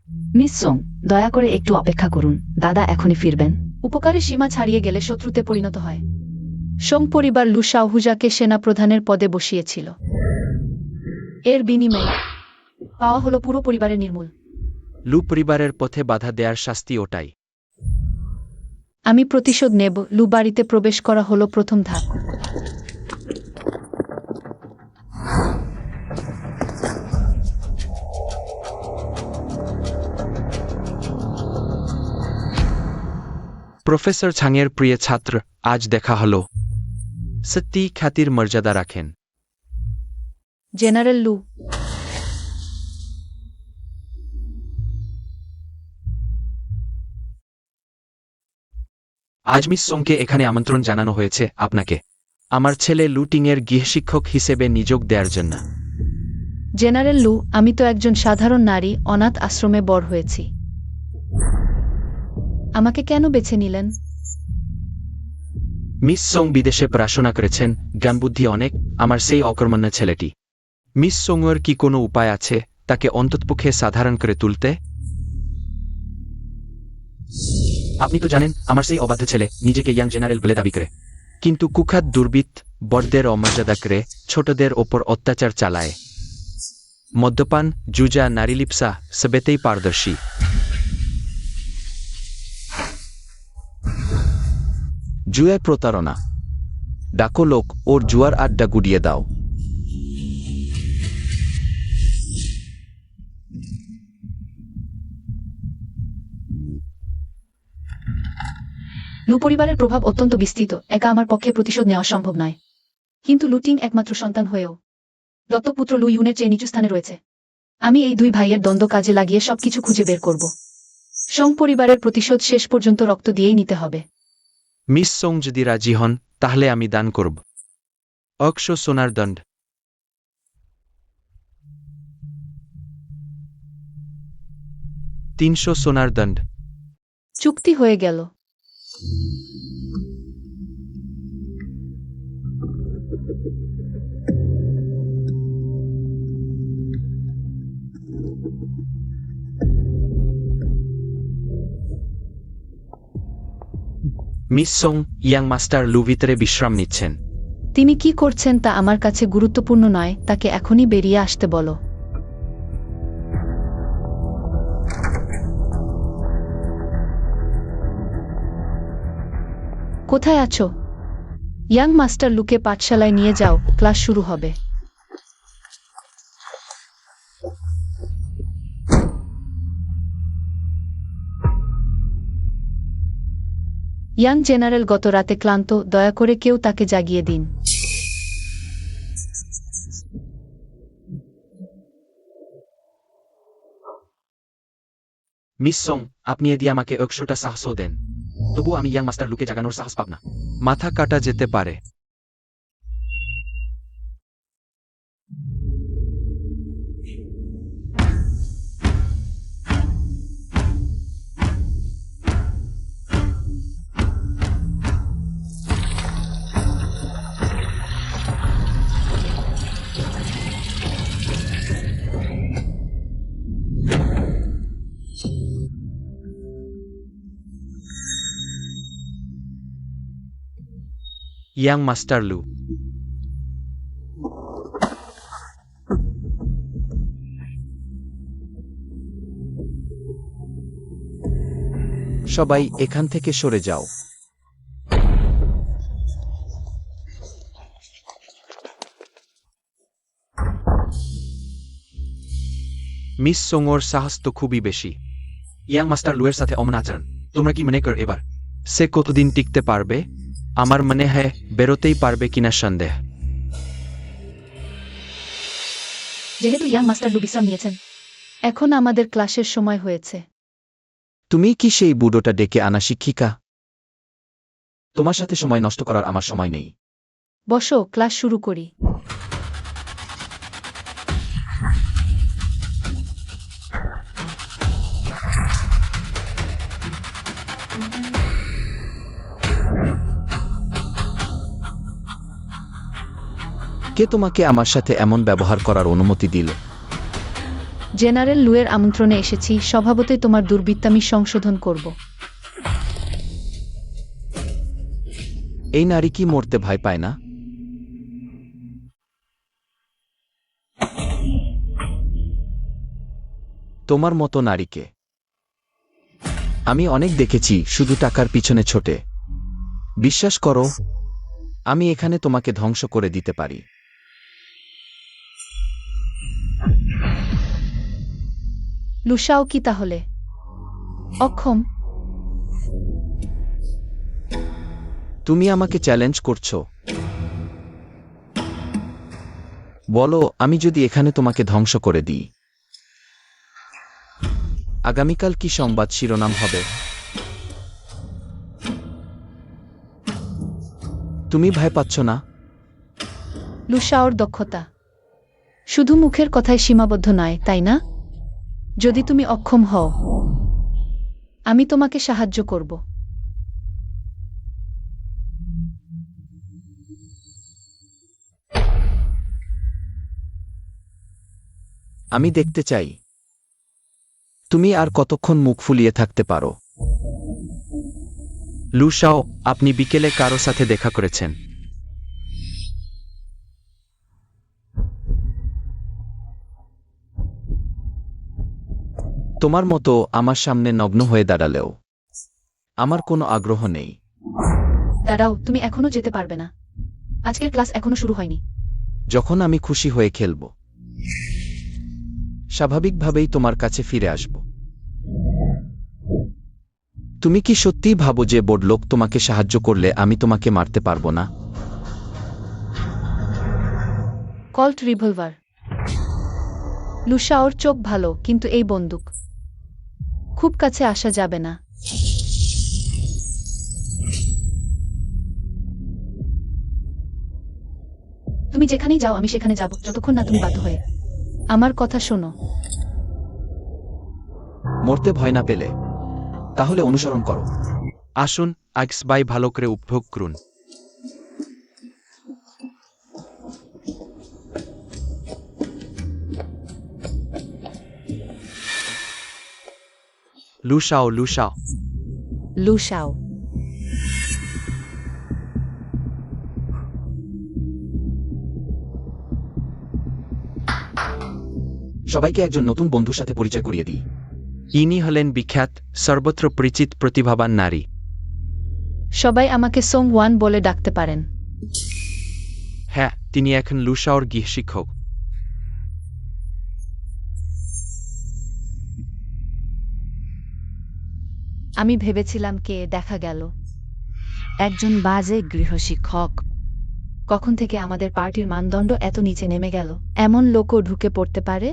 Miss Song, দয়া করে একটু অপেক্ষা করুন। দাদা এখনই ফিরবেন। উপকারের সীমা ছাড়িয়ে গেলে শত্রুতে পরিণত হয়। সোং পরিবার লু শাওহুজাকে সেনাপ্রধানের পদে বসিয়েছিল। এর বিনিময়ে পাওয়া হলো পুরো পরিবারের নির্মূল। লু পরিবারের পথে বাধা দেয়ার শাস্তি ওটাই। আমি প্রতিশোধ নেব। লু বাড়িতে প্রবেশ করা হলো প্রথম ধাপ। প্রফেসর ছাংয়ের প্রিয় ছাত্র, আজ দেখা হলো। সত্যি খ্যাতির মর্যাদা রাখেন। জেনারেল লু। আজ মিস সোংকে এখানে আমন্ত্রণ জানানো হয়েছে আপনাকে আমার ছেলে লুটিংয়ের গৃহশিক্ষক হিসেবে নিযোগ দেওয়ার জন্য। জেনারেল লু, আমি তো একজন সাধারণ নারী, অনাথ আশ্রমে বড় হয়েছি। আমাকে কেন বেছে নিলেন? মিস সোং বিদেশে পড়াশোনা করেছেন, জ্ঞানবুদ্ধি অনেক, আমার সেই অকর্মণ্য ছেলেটি। মিস সোংয়ের কি কোনো উপায় আছে তাকে অন্ততপক্ষে সাধারণ করে তুলতে? আপনি তো জানেন আমার সেই অবাধ্য ছেলে নিজেকে ইয়াং জেনারেল বলে দাবি করে, কিন্তু কুখ্যাত দুর্বৃত্ত বড়দের অমর্যাদা করে ছোটদের ওপর অত্যাচার চালায়। মদ্যপান, জুজা, নারীলিপ্সা সবেতেই পারদর্শী। জুয়ায় প্রতারণা। ডাকো লোক, ওর জুয়ার আড্ডা গুড়িয়ে দাও। লু পরিবারের প্রভাব অত্যন্ত বিস্তৃত। একা আমার পক্ষে প্রতিশোধ নেওয়া সম্ভব নয়। কিন্তু লুটিং একমাত্র সন্তান হয়েও দত্তপুত্র লু ইউনের চেয়ে নিচু স্থানে রয়েছে। আমি এই দুই ভাইয়ের দ্বন্দ্ব কাজে লাগিয়ে সবকিছু খুঁজে বের করব। সোং পরিবারের প্রতিশোধ শেষ পর্যন্ত রক্ত দিয়েই নিতে হবে। মিস সোং যদি রাজি হন তাহলে আমি দান করব 100 সোনার দণ্ড। 300 সোনার দণ্ড। চুক্তি হয়ে গেল। মিস সোং, ইয়াং মাস্টার লু ভিতরে বিশ্রাম নিচ্ছেন। তিনি কি করছেন তা আমার কাছে গুরুত্বপূর্ণ নয়, তাকে এখনই বেরিয়ে আসতে বলো। কোথায় আছো? ইয়াং মাস্টার লুকে পাঠশালায় নিয়ে যাও, ক্লাস শুরু হবে। ইয়াং জেনারেল গত রাতে ক্লান্ত, দয়া করে কেউ তাকে জাগিয়ে দিন। মিস সোং, আপনি এদি আমাকে 100টা সাহসও দেন, তবু আমি ইয়াং মাস্টার লুকে জাগানোর সাহস পাব না। মাথা কাটা যেতে পারে। ইয়াং মাস্টার লু। সবাই এখান থেকে সরে যাও। মিস সোংর সাহস তো খুবই বেশি। ইয়াং মাস্টার লুয়ের সাথে অমন আচরণ, তোমরা কি মনে কর এবার সে কতদিন টিকতে পারবে? আমার মনে হয় বেরোতেই পারবে কিনা সন্দেহ। যেহেতু ইয়াং মাস্টার লু বিশ্রাম নিয়েছেন, এখন আমাদের ক্লাসের সময় হয়েছে। তুমি কি সেই বুড়োটা ডেকে আনা শিক্ষিকা? তোমার সাথে সময় নষ্ট করার আমার সময় নেই। বসো, ক্লাস শুরু করি। কে তোমাকে আমার সাথে এমন ব্যবহার করার অনুমতি দিল? জেনারেল লুয়ের আমন্ত্রণে এসেছি, স্বভাবতই তোমার দুর্বৃত্তামি সংশোধন করব। এই নারী কি মরতে ভয় পায় না? তোমার মতো নারীকে আমি অনেক দেখেছি, শুধু টাকার পিছনে ছোটে। বিশ্বাস করো, আমি এখানে তোমাকে ধ্বংস করে দিতে পারি। লুশাও কি তাহলে অক্ষম? তুমি আমাকে চ্যালেঞ্জ করছো? বলো, আমি যদি এখানে তোমাকে ধ্বংস করে দিই, আগামীকাল কি সংবাদ শিরোনাম হবে? তুমি ভয় পাচ্ছ না? লুশাওর দক্ষতা শুধু মুখের কথায় সীমাবদ্ধ নয়, তাই না? যদি তুমি অক্ষম হও, আমি তোমাকে সাহায্য করব। আমি দেখতে চাই তুমি আর কতক্ষণ মুখ ফুলিয়ে থাকতে পারো। লুশাও, আপনি বিকেলে কারো সাথে দেখা করেছেন? তোমার মতো আমার সামনে নগ্ন হয়ে দাঁড়ালেও আমার কোনো আগ্রহ নেই। দাঁড়াও, তুমি এখনো যেতে পারবে না। আজকের ক্লাস এখনো শুরু হয়নি। যখন আমি খুশি হয়ে খেলব, স্বাভাবিকভাবেই তোমার কাছে ফিরে আসব। তুমি কি সত্যিই ভাবো যে বড়লোক তোমাকে সাহায্য করলে আমি তোমাকে মারতে পারবো না? Called revolver. লুশাওর চোখ ভালো, কিন্তু এই বন্দুক খুব কাছে আসা যাবে না। তুমি যেখানেই যাও আমি সেখানে যাব, যতক্ষণ না তুমি বাধ্য হয়ে আমার কথা শোনো। মরতে ভয় না পেলে তাহলে অনুসরণ করো। আসুন, আইক্স বাই ভালো করে উপভোগ করুন। লুশাও, লুশাও। লুশাও। সবাইকে একজন নতুন বন্ধুর সাথে পরিচয় করিয়ে দিই। ইনি হলেন বিখ্যাত, সর্বত্র পরিচিত প্রতিভাবান নারী। সবাই আমাকে সোং ওয়ান বলে ডাকতে পারেন। হ্যাঁ, তিনি এখন লুশাওর গৃহশিক্ষক। আমি ভেবেছিলাম কে, দেখা গেল একজন বাজে গৃহশিক্ষক। কখন থেকে আমাদের পার্টির মানদণ্ড এত নিচে নেমে গেল? এমন লোকও ঢুকে পড়তে পারে?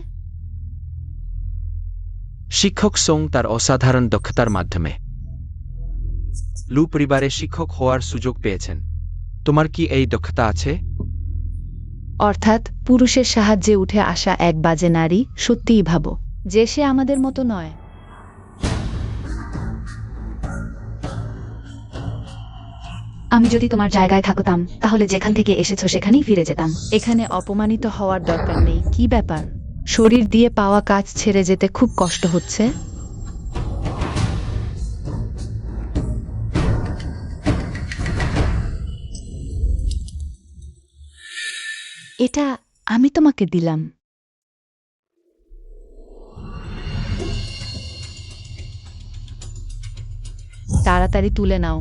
শিক্ষক সোং তার অসাধারণ দক্ষতার মাধ্যমে লু পরিবারে শিক্ষক হওয়ার সুযোগ পেয়েছেন। তোমার কি এই দক্ষতা আছে? অর্থাৎ পুরুষের সাহায্যে উঠে আসা এক বাজে নারী? সত্যিই ভাবো যে সে আমাদের মতো নয়? আমি যদি তোমার জায়গায় থাকতাম, তাহলে যেখান থেকে এসেছো সেখানেই ফিরে যেতাম। এখানে অপমানিত হওয়ার দরকার নেই। কি ব্যাপার? শরীর দিয়ে পাওয়া কাজ ছেড়ে যেতে খুব কষ্ট হচ্ছে? এটা আমি তোমাকে দিলাম। তাড়াতাড়ি তুলে নাও।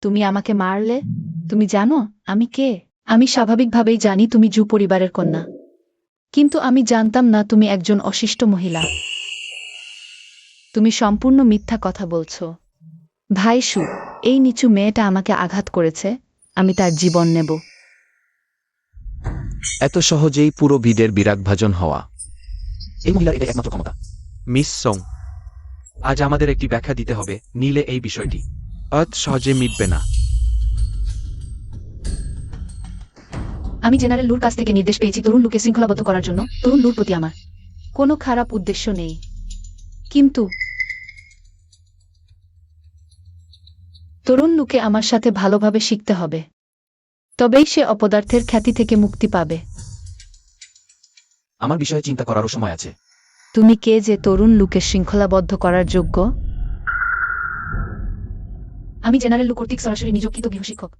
তুমি আমাকে মারলে? তুমি জানো আমি কে? আমি স্বাভাবিকভাবেই জানি তুমি জু পরিবারের কন্যা, কিন্তু আমি জানতাম না তুমি একজন অশিষ্ট মহিলা। তুমি সম্পূর্ণ মিথ্যা কথা বলছো। ভাই শু, এই নিচু মেয়েটা আমাকে আঘাত করেছে, আমি তার জীবন নেব। এত সহজেই পুরো ভিডের বিরাগভাজন হওয়া এই মহিলার এটাই একমাত্র ক্ষমতা। মিস সোং, আজ আমাদের একটি ব্যাখ্যা দিতে হবে, নিলে এই বিষয়টি অত সহজে মিটবে না। আমি জেনারেল লুর কাছ থেকে নির্দেশ পেয়েছি তরুণ লুকে শৃঙ্খলাবদ্ধ করার জন্য। তরুণ লুর প্রতি আমার কোনো খারাপ উদ্দেশ্য নেই। কিন্তু তরুণ লুকে আমার সাথে ভালোভাবে শিখতে হবে, তবেই সে অপদার্থের খ্যাতি থেকে মুক্তি পাবে। আমার বিষয়ে চিন্তা করারও সময় আছে। তুমি কে যে তরুণ লুকে শৃঙ্খলাবদ্ধ করার যোগ্য? আমি জেনারেল লু কর্তৃক সরাসরি নিযুক্তিত গৃহশিক্ষক,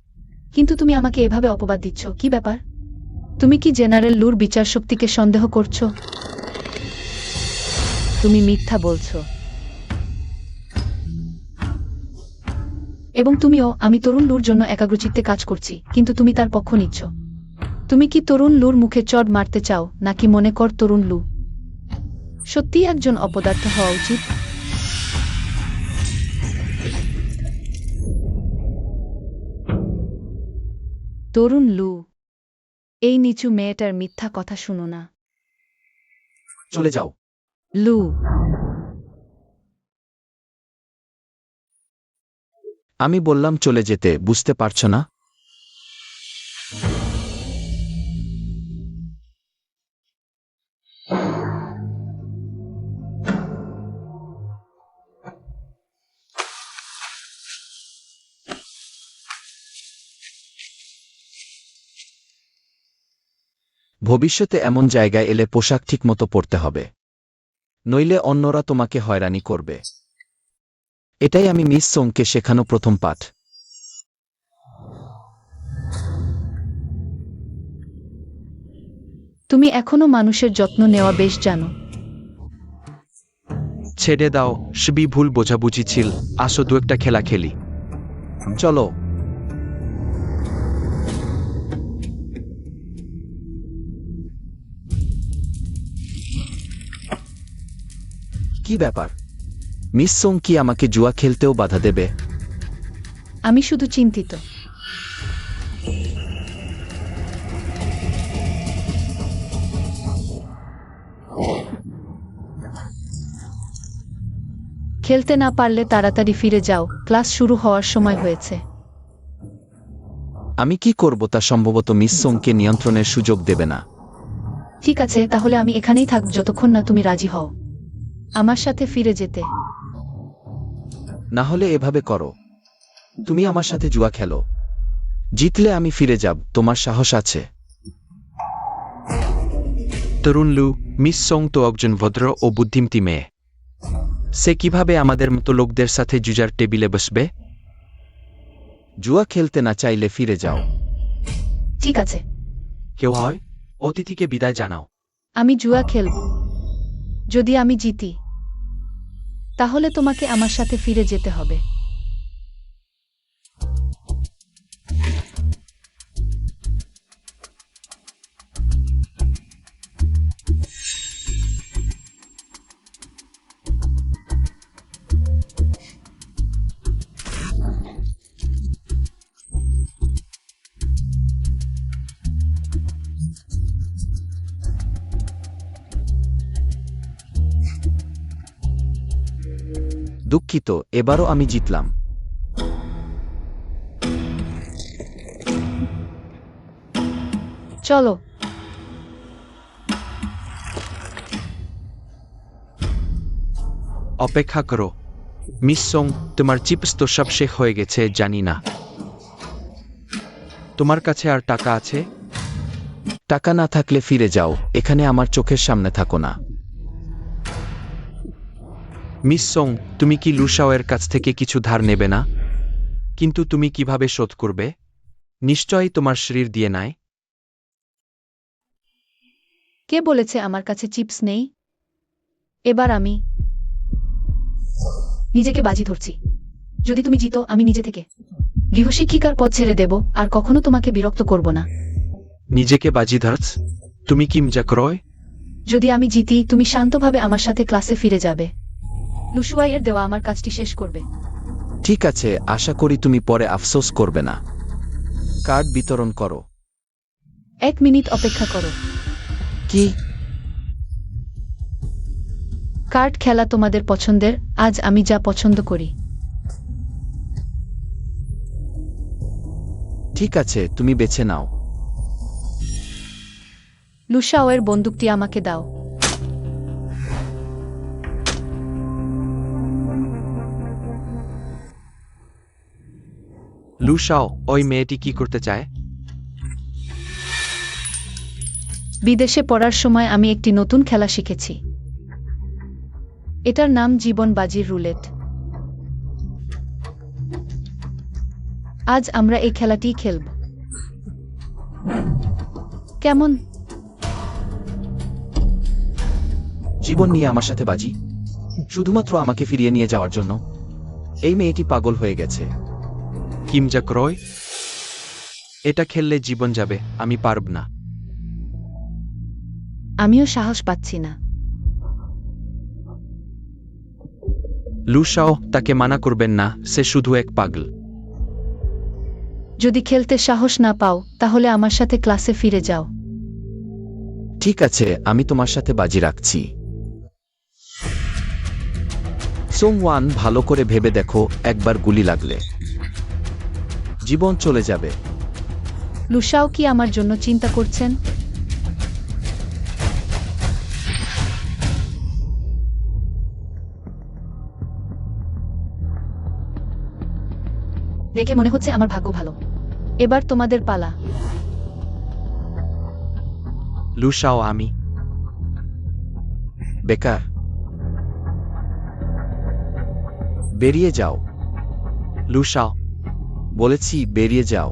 কিন্তু তুমি আমাকে এভাবে অপবাদ দিচ্ছ, কি ব্যাপার? তুমি কি জেনারেল লুর বিচার শক্তিকে সন্দেহ করছো? তুমি মিথ্যা বলছো। এবং তুমিও। আমি তরুণ লুর জন্য একাগ্রচিত্তে কাজ করছি, কিন্তু তুমি তার পক্ষ নিচ্ছ। তুমি কি তরুণ লুর মুখে চড় মারতে চাও, নাকি মনে কর তরুণ লু সত্যিই একজন অপদার্থ হওয়া উচিত? তরুণ লু, এই নিচু মেয়েটার মিথ্যা কথা শুনো না। চলে যাও। লু, আমি বললাম চলে যেতে, বুঝতে পারছো না? ভবিষ্যতে এমন জায়গায় এলে পোশাক ঠিকমতো পরতে হবে, নইলে অন্যরা তোমাকে হয়রানি করবে। এটাই আমি মিস সোংকে শেখানো প্রথম পাঠ। তুমি এখনো মানুষের যত্ন নেওয়া বেশ জানো। ছেড়ে দাও, সবই ভুল বোঝাবুঝি ছিল। আসো দু একটা খেলা খেলি। চলো। কি ব্যাপার? মিস সোং কি আমাকে জুয়া খেলতেও বাধা দেবে? আমি শুধু চিন্তিত। খেলতে না পারলে তাড়াতাড়ি ফিরে যাও, ক্লাস শুরু হওয়ার সময় হয়েছে। আমি কি করব তা সম্ভবত মিস সোংকে নিয়ন্ত্রণের সুযোগ দেবে না। ঠিক আছে, তাহলে আমি এখানেই থাকব যতক্ষণ না তুমি রাজি হও আমার সাথে ফিরে যেতে। না হলে এভাবে করো, তুমি আমার সাথে জুয়া খেলো, জিতলে আমি ফিরে যাব। তোমার সাহস আছে? তরুণ লু, মিস সোং তো একজন ভদ্র ও বুদ্ধিমতী মেয়ে। সে কিভাবে আমাদের মতো লোকদের সাথে জুজার টেবিলে বসবে? জুয়া খেলতে না চাইলে ফিরে যাও। ঠিক আছে, কেউ হয়, অতিথিকে বিদায় জানাও। আমি জুয়া খেলব। যদি আমি জিতি, তাহলে তোমাকে আমার সাথে ফিরে যেতে হবে। দুঃখিত, এবারও আমি জিতলাম। চলো। অপেক্ষা করো মিস সোং, তোমার চিপস তো সব শেষ হয়ে গেছে জানি না। তোমার কাছে আর টাকা আছে? টাকা না থাকলে ফিরে যাও, এখানে আমার চোখের সামনে থাকো না। মিস সোং, তুমি কি লুশাওয়ের কাছ থেকে কিছু ধার নেবে না? কিন্তু তুমি কিভাবে শোধ করবে? নিশ্চয়ই তোমার শরীর দিয়ে নাই। কে বলেছে আমার কাছে চিপস নেই? এবার আমি নিজেকে বাজি ধরছি। যদি তুমি জিতো, আমি নিজে থেকে গৃহশিক্ষিকার পদ ছেড়ে দেব, আর কখনো তোমাকে বিরক্ত করব না। নিজেকে বাজি ধরছ? তুমি কি মজা করয়? যদি আমি জিতি, তুমি শান্তভাবে আমার সাথে ক্লাসে ফিরে যাবে। লুশুয়াইয়ের দেওয়া আমার কাজটি শেষ করবে। ঠিক আছে, আশা করি তুমি পরে আফসোস করবে না। কার্ড বিতরণ করো। 1 মিনিট অপেক্ষা করো। কি? কার্ড খেলা তোমাদের পছন্দের, আজ আমি যা পছন্দ করি। ঠিক আছে, তুমি বেছে নাও। লুশাওয়ের বন্দুকটি আমাকে দাও। লুশাও, ওই মেয়েটি কি করতে চায়? বিদেশে পড়ার সময় আমি একটি নতুন খেলা শিখেছি। এটার নাম জীবন বাজির রুলেট। আজ আমরা এই খেলাটি খেলব। কেমন? জীবন নিয়ে আমার সাথে বাজি, শুধুমাত্র আমাকে ফিরিয়ে নিয়ে যাওয়ার জন্য? এই মেয়েটি পাগল হয়ে গেছে। কিম যা ক্রয়, এটা খেললে জীবন যাবে, আমি পারব না। আমিও সাহস পাচ্ছি না। লুশাও, তাকে মানা করবেন না, সে শুধু এক পাগল। যদি খেলতে সাহস না পাও তাহলে আমার সাথে ক্লাসে ফিরে যাও। ঠিক আছে, আমি তোমার সাথে বাজি রাখছি। সোংওয়ান, ভালো করে ভেবে দেখো, একবার গুলি লাগলে জীবন চলে যাবে। লুশাও কি আমার জন্য চিন্তা করছেন? দেখে মনে হচ্ছে আমার ভাগ্য ভালো। এবার তোমাদের পালা। লুশাও, আমি বেকার। বেরিয়ে যাও। লুশাও, বলেছি বেরিয়ে যাও।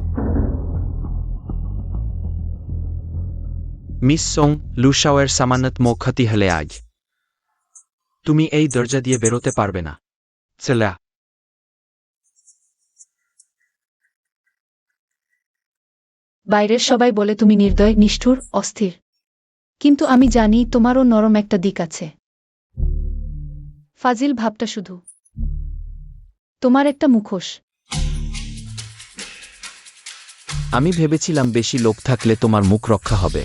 মিস সোং, লুশাওয়ের সামান্যত ক্ষতি হলে আজ তুমি এই দরজা দিয়ে বেরোতে পারবে না। চলা। বাইরের সবাই বলে তুমি নির্দয়, নিষ্ঠুর, অস্থির। কিন্তু আমি জানি তোমারও নরম একটা দিক আছে। ফাজিল ভাবটা শুধু তোমার একটা মুখোশ। আমি ভেবেছিলাম বেশি লোক থাকলে তোমার মুখ রক্ষা হবে।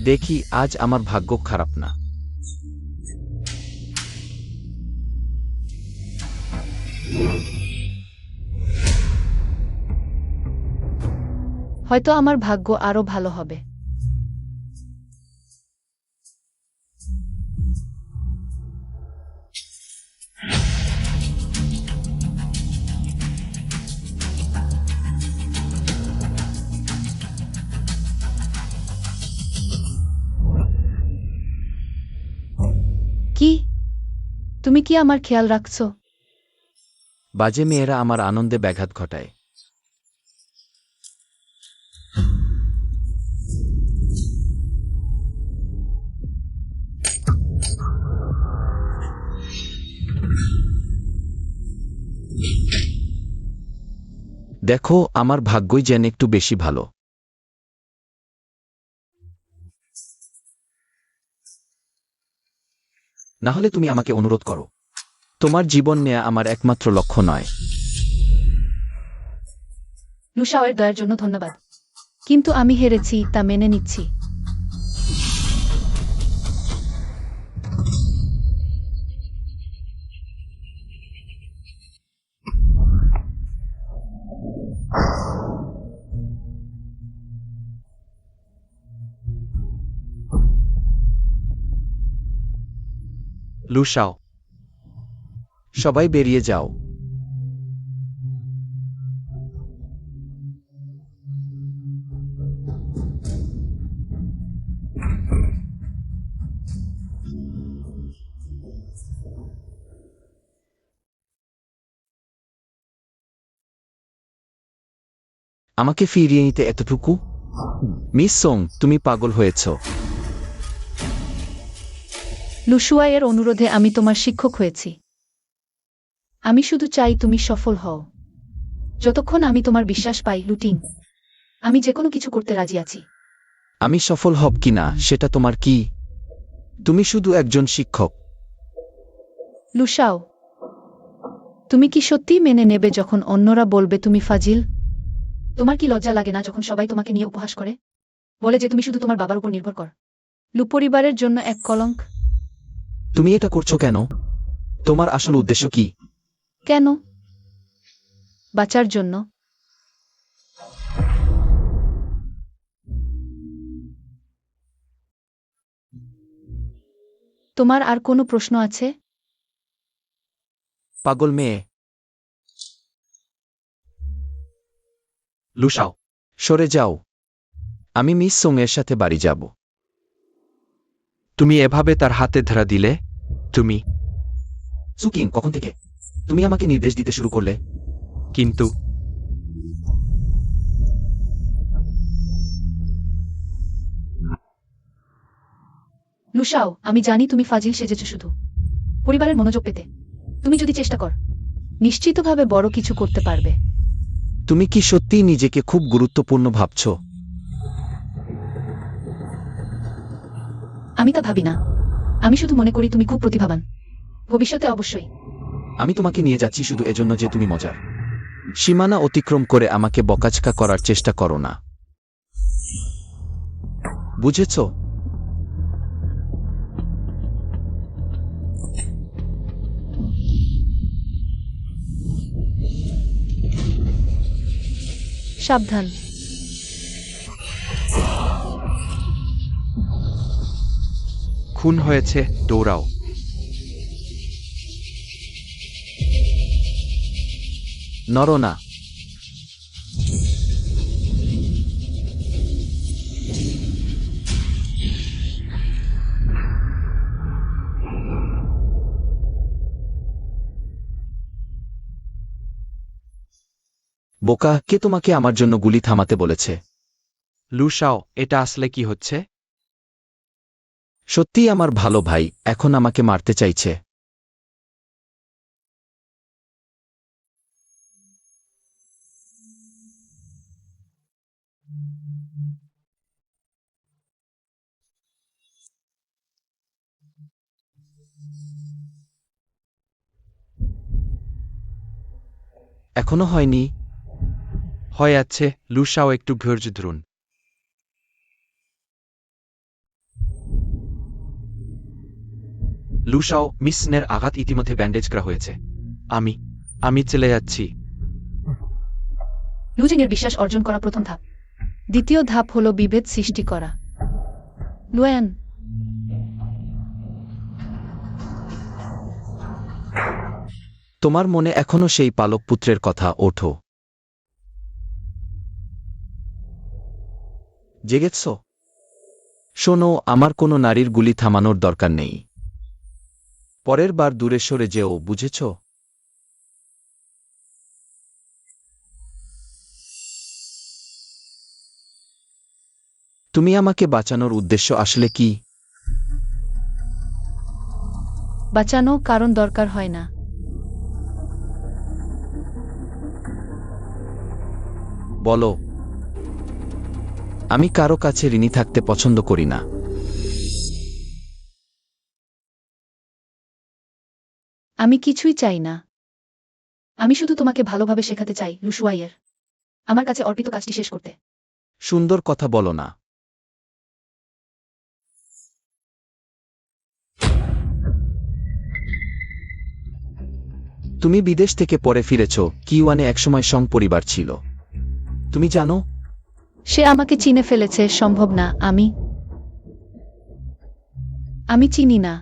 দেখি আজ আমার ভাগ্য খারাপ না। হয়তো আমার ভাগ্য আরো ভালো হবে। কি? তুমি কি আমার খেয়াল রাখছো? বাজে মেয়েরা আমার আনন্দে ব্যাঘাত ঘটায়। দেখো, আমার ভাগ্যই যেন একটু বেশি ভালো। না হলে তুমি আমাকে অনুরোধ করো। তোমার জীবন নেয়া আমার একমাত্র লক্ষ্য নয়। লুশাওয়ের দয়ার জন্য ধন্যবাদ, কিন্তু আমি হেরেছি, তা মেনে নিচ্ছি। লুশাও, সবাই বেরিয়ে যাও। আমাকে ফিরিয়ে নিতে এতটুকু? মিস সোং, তুমি পাগল হয়েছ। লুশুয়াইয়ের অনুরোধে আমি তোমার শিক্ষক হয়েছি। আমি শুধু চাই তুমি সফল হও। যতক্ষণ আমি তোমার বিশ্বাস পাই, লুটিং, আমি যেকোনো কিছু করতে রাজি আছি। আমি সফল হব কিনা সেটা তোমার কি? তুমি শুধু একজন শিক্ষক। লুশাও, তুমি কি সত্যিই মেনে নেবে যখন অন্যরা বলবে তুমি ফাজিল? তোমার কি লজ্জা লাগে না যখন সবাই তোমাকে নিয়ে উপহাস করে, বলে যে তুমি শুধু তোমার বাবার উপর নির্ভর কর? লু পরিবারের জন্য এক কলঙ্ক। তুমি এটা করছো কেন? তোমার আসল উদ্দেশ্য কি? কেন? বাঁচার জন্য। তোমার আর কোনো প্রশ্ন আছে? পাগল মেয়ে। লুসাও, সরে যাও। আমি মিস সোংয়ের সাথে বাড়ি যাব। তুমি এভাবে তার হাতে ধরা দিলে? তুমি সুকিং, কখন থেকে তুমি আমাকে নির্দেশ দিতে শুরু করলে? কিন্তু লুসাও, আমি জানি তুমি ফাজিল সেজেছ শুধু পরিবারের মনোযোগ পেতে। তুমি যদি চেষ্টা কর, নিশ্চিতভাবে বড় কিছু করতে পারবে। তুমি কি সত্যিই নিজেকে খুব গুরুত্বপূর্ণ ভাবছ? আমি তা ভাবি না। আমি শুধু মনে করি তুমি খুব প্রতিভাবান। ভবিষ্যতে অবশ্যই। আমি তোমাকে নিয়ে যাচ্ছি শুধু এজন্য যে তুমি মজার। সীমানা অতিক্রম করে আমাকে বকাঝকা করার চেষ্টা করো না। বুঝেছ? সাবধান। খুন হয়েছে, দৌড়াও। নড়ো না। বোকা, কে তোমাকে আমার জন্য গুলি থামাতে বলেছে? লুসাও, এটা আসলে কি হচ্ছে? সত্যিই আমার ভালো ভাই এখন আমাকে মারতে চাইছে। এখনো হয়নি। হয়ে আছে, লুসাও একটু ধৈর্য ধরুন। লুসাও, মিসনের আঘাত ইতিমধ্যে ব্যান্ডেজ করা হয়েছে। আমি চলে যাচ্ছি। লুজিংয়ের বিশ্বাস অর্জন করা প্রথম ধাপ। দ্বিতীয় ধাপ হল বিভেদ সৃষ্টি করা। লুয়েন, তোমার মনে এখনো সেই পালক পুত্রের কথা ওঠো? জেগেছ? শোনো, আমার কোনো নারীর গুলি থামানোর দরকার নেই। পরের বার দূরে সরে যেও, বুঝেছ? তুমি আমাকে বাঁচানোর উদ্দেশ্য আসলে কি? বাঁচানো কারণ দরকার হয় না। বলো। আমি কারো কাছে ঋণী থাকতে পছন্দ করি না। আমি কিছুই চাই না। আমি শুধু তোমাকে ভালোভাবে শেখাতে চাই, লুশুয়াইয়ের। আমার কাছে অর্পিত কাজটি শেষ করতে। সুন্দর কথা বলো না। তুমি বিদেশ থেকে পরে ফিরেছ, কিওয়ানে একসময় সং পরিবার ছিল। তুমি জানো? সে আমাকে চিনে ফেলেছে, সম্ভব না। আমি চিনি না।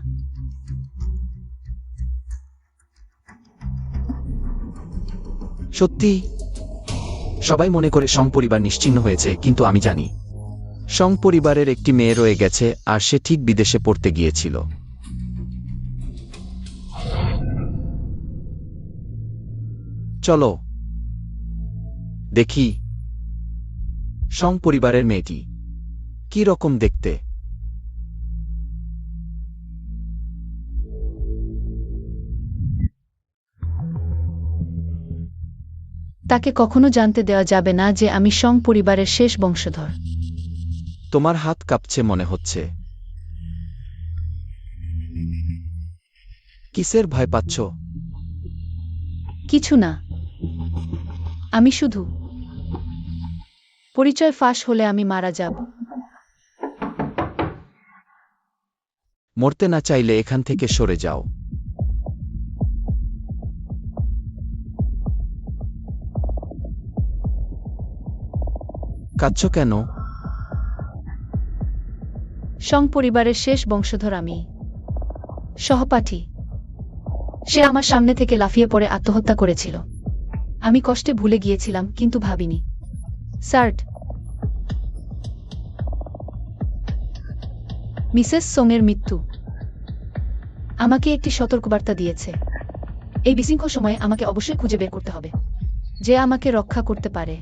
সত্যি? সবাই মনে করে সং পরিবার নিশ্চিহ্ন হয়েছে, কিন্তু আমি জানি সং পরিবারের একটি মেয়ে রয়ে গেছে, আর সে ঠিক বিদেশে পড়তে গিয়েছিল। চলো দেখি সং পরিবারের মেয়েটি কি রকম দেখতে। তাকে কখনো জানতে দেওয়া যাবে না যে আমি সং পরিবারের শেষ বংশধর। তোমার হাত কাঁপছে মনে হচ্ছে। কিসের ভয় পাচ্ছ? কিছু না। আমি শুধু পরিচয় ফাঁস হলে আমি মারা যাব। মরতে না চাইলে এখান থেকে সরে যাও। কাঁদছ কেন? সং পরিবারের শেষ বংশধর আমি। সহপাঠী। সে আমার সামনে থেকে লাফিয়ে পড়ে আত্মহত্যা করেছিল। আমি কষ্টে ভুলে গিয়েছিলাম, কিন্তু ভাবিনি। স্যার, মিসেস সোংয়ের মৃত্যু আমাকে একটি সতর্কবার্তা দিয়েছে। এই বিশৃঙ্খল সময়ে আমাকে অবশ্যই খুঁজে বের করতে হবে যে আমাকে রক্ষা করতে পারে।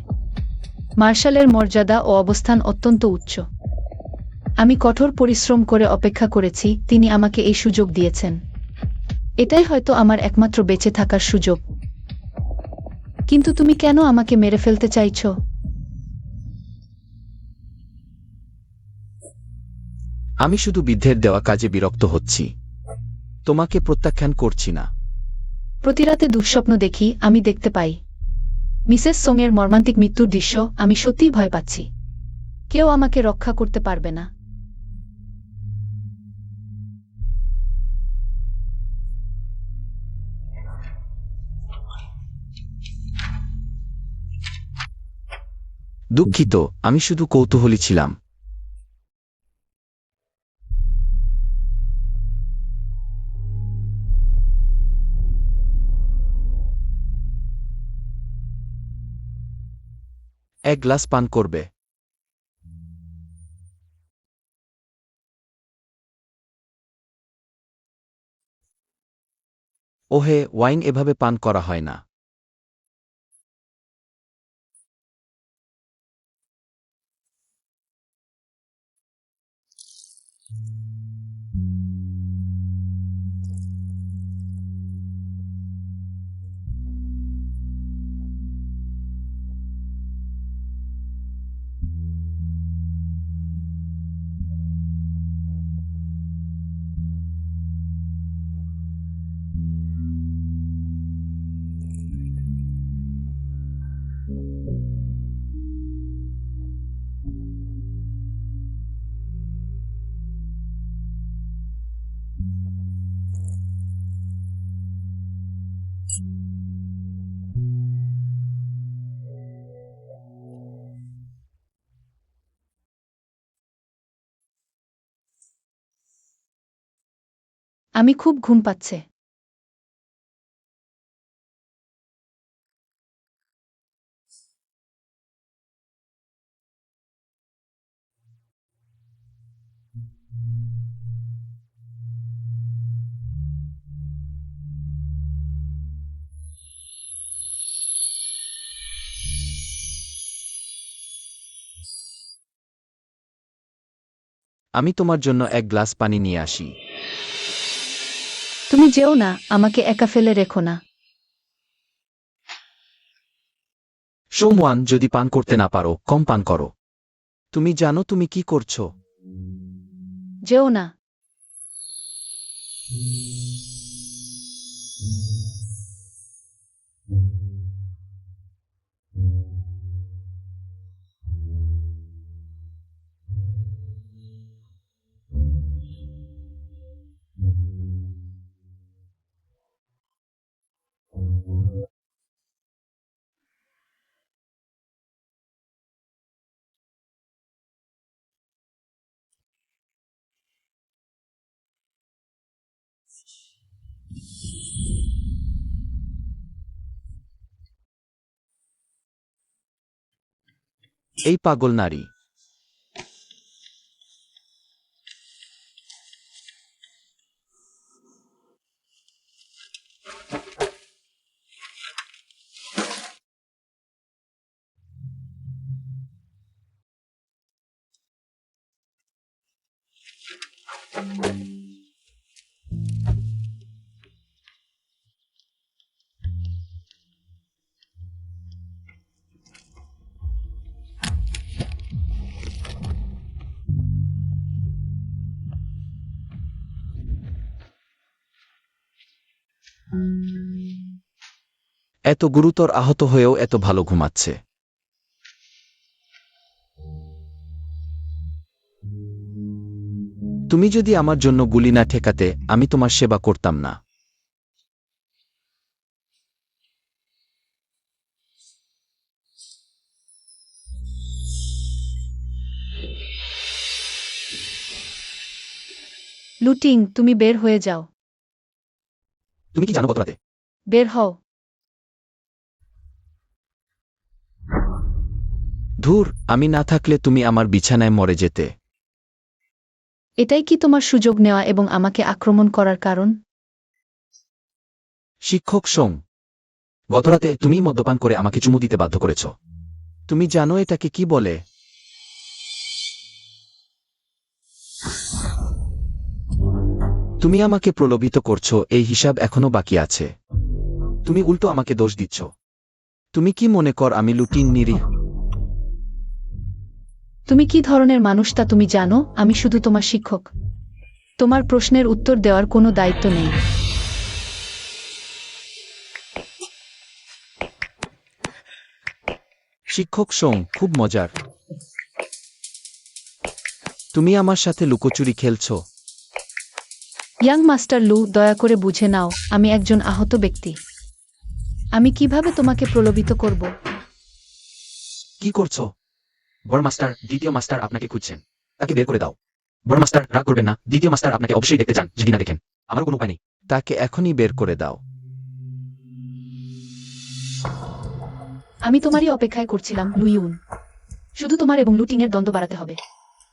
মার্শালের মর্যাদা ও অবস্থান অত্যন্ত উচ্চ। আমি কঠোর পরিশ্রম করে অপেক্ষা করেছি, তিনি আমাকে এই সুযোগ দিয়েছেন। এটাই হয়তো আমার একমাত্র বেঁচে থাকার সুযোগ। কিন্তু তুমি কেন আমাকে মেরে ফেলতে চাইছ? আমি শুধু বৃদ্ধের দেওয়া কাজে বিরক্ত হচ্ছি। তোমাকে প্রত্যাখ্যান করছি না। প্রতি রাতে দুঃস্বপ্ন দেখি, আমি দেখতে পাই মিসেস সোংয়ের মর্মান্তিক মৃত্যুর দৃশ্য। আমি সত্যিই ভয় পাচ্ছি। কেউ আমাকে রক্ষা করতে পারবে না। দুঃখিত, আমি শুধু কৌতূহলী ছিলাম। এক গ্লাস পান করবে? ওহে, ওয়াইন এভাবে পান করা হয় না। আমি খুব ঘুম পাচ্ছে। আমি তোমার জন্য এক গ্লাস পানি নিয়ে আসি। তুমি যেও না, আমাকে একা ফেলে রেখো না। সোমওয়ান, যদি পান করতে না পারো, কম পান করো। তুমি জানো তুমি কি করছো? যেও না। এই পাগল নারী। এত গুরুতর আহত হয়েও এত ভালো ঘুমাচ্ছে। তুমি যদি আমার জন্য গুলি না ঠেকাতে, আমি তোমার সেবা করতাম না। লুটিং, তুমি বের হয়ে যাও। তুমি কি জানো গত রাতে? বের হও। ধুর, আমি না থাকলে তুমি আমার বিছানায় মরে যেতে। এটাই কি তোমার সুযোগ নেওয়া এবং আমাকে আক্রমণ করার কারণ? শিক্ষক সোং, গতরাতে তুমি মদ্যপান করে আমাকে চুমু দিতে বাধ্য করেছ। তুমি জানো এটাকে কি বলে? তুমি আমাকে প্রলোভিত করছো, এই হিসাব এখনো বাকি আছে। তুমি উল্টো আমাকে দোষ দিচ্ছ। তুমি কি মনে কর আমি লুটিন নিরীহ? তুমি কি ধরনের মানুষ তা তুমি জানো? আমি শুধু তোমার শিক্ষক। তোমার প্রশ্নের উত্তর দেওয়ার কোনো দায়িত্ব নেই। শিক্ষক সোং, খুব মজার। তুমি আমার সাথে লুকোচুরি খেলছো। ইয়াং মাস্টার লু, দয়া করে বুঝে নাও, আমি একজন আহত ব্যক্তি। আমি কিভাবে তোমাকে প্রলোভিত করব? কি করছো? বড় মাস্টার, দ্বিতীয় মাস্টার আপনাকে খুঁজছেন। তাকে বের করে দাও। বড় মাস্টার, রাগ করবেন না, দ্বিতীয় মাস্টার আপনাকে অবশ্যই দেখতে চান, যদি না দেখেন আমার কোনো উপায় নেই। তাকে এখনই বের করে দাও। আমি তোমারই অপেক্ষায় করছিলাম, লুইউন। শুধু তোমার এবং লুটিংয়ের দ্বন্দ্ব বাড়াতে হবে।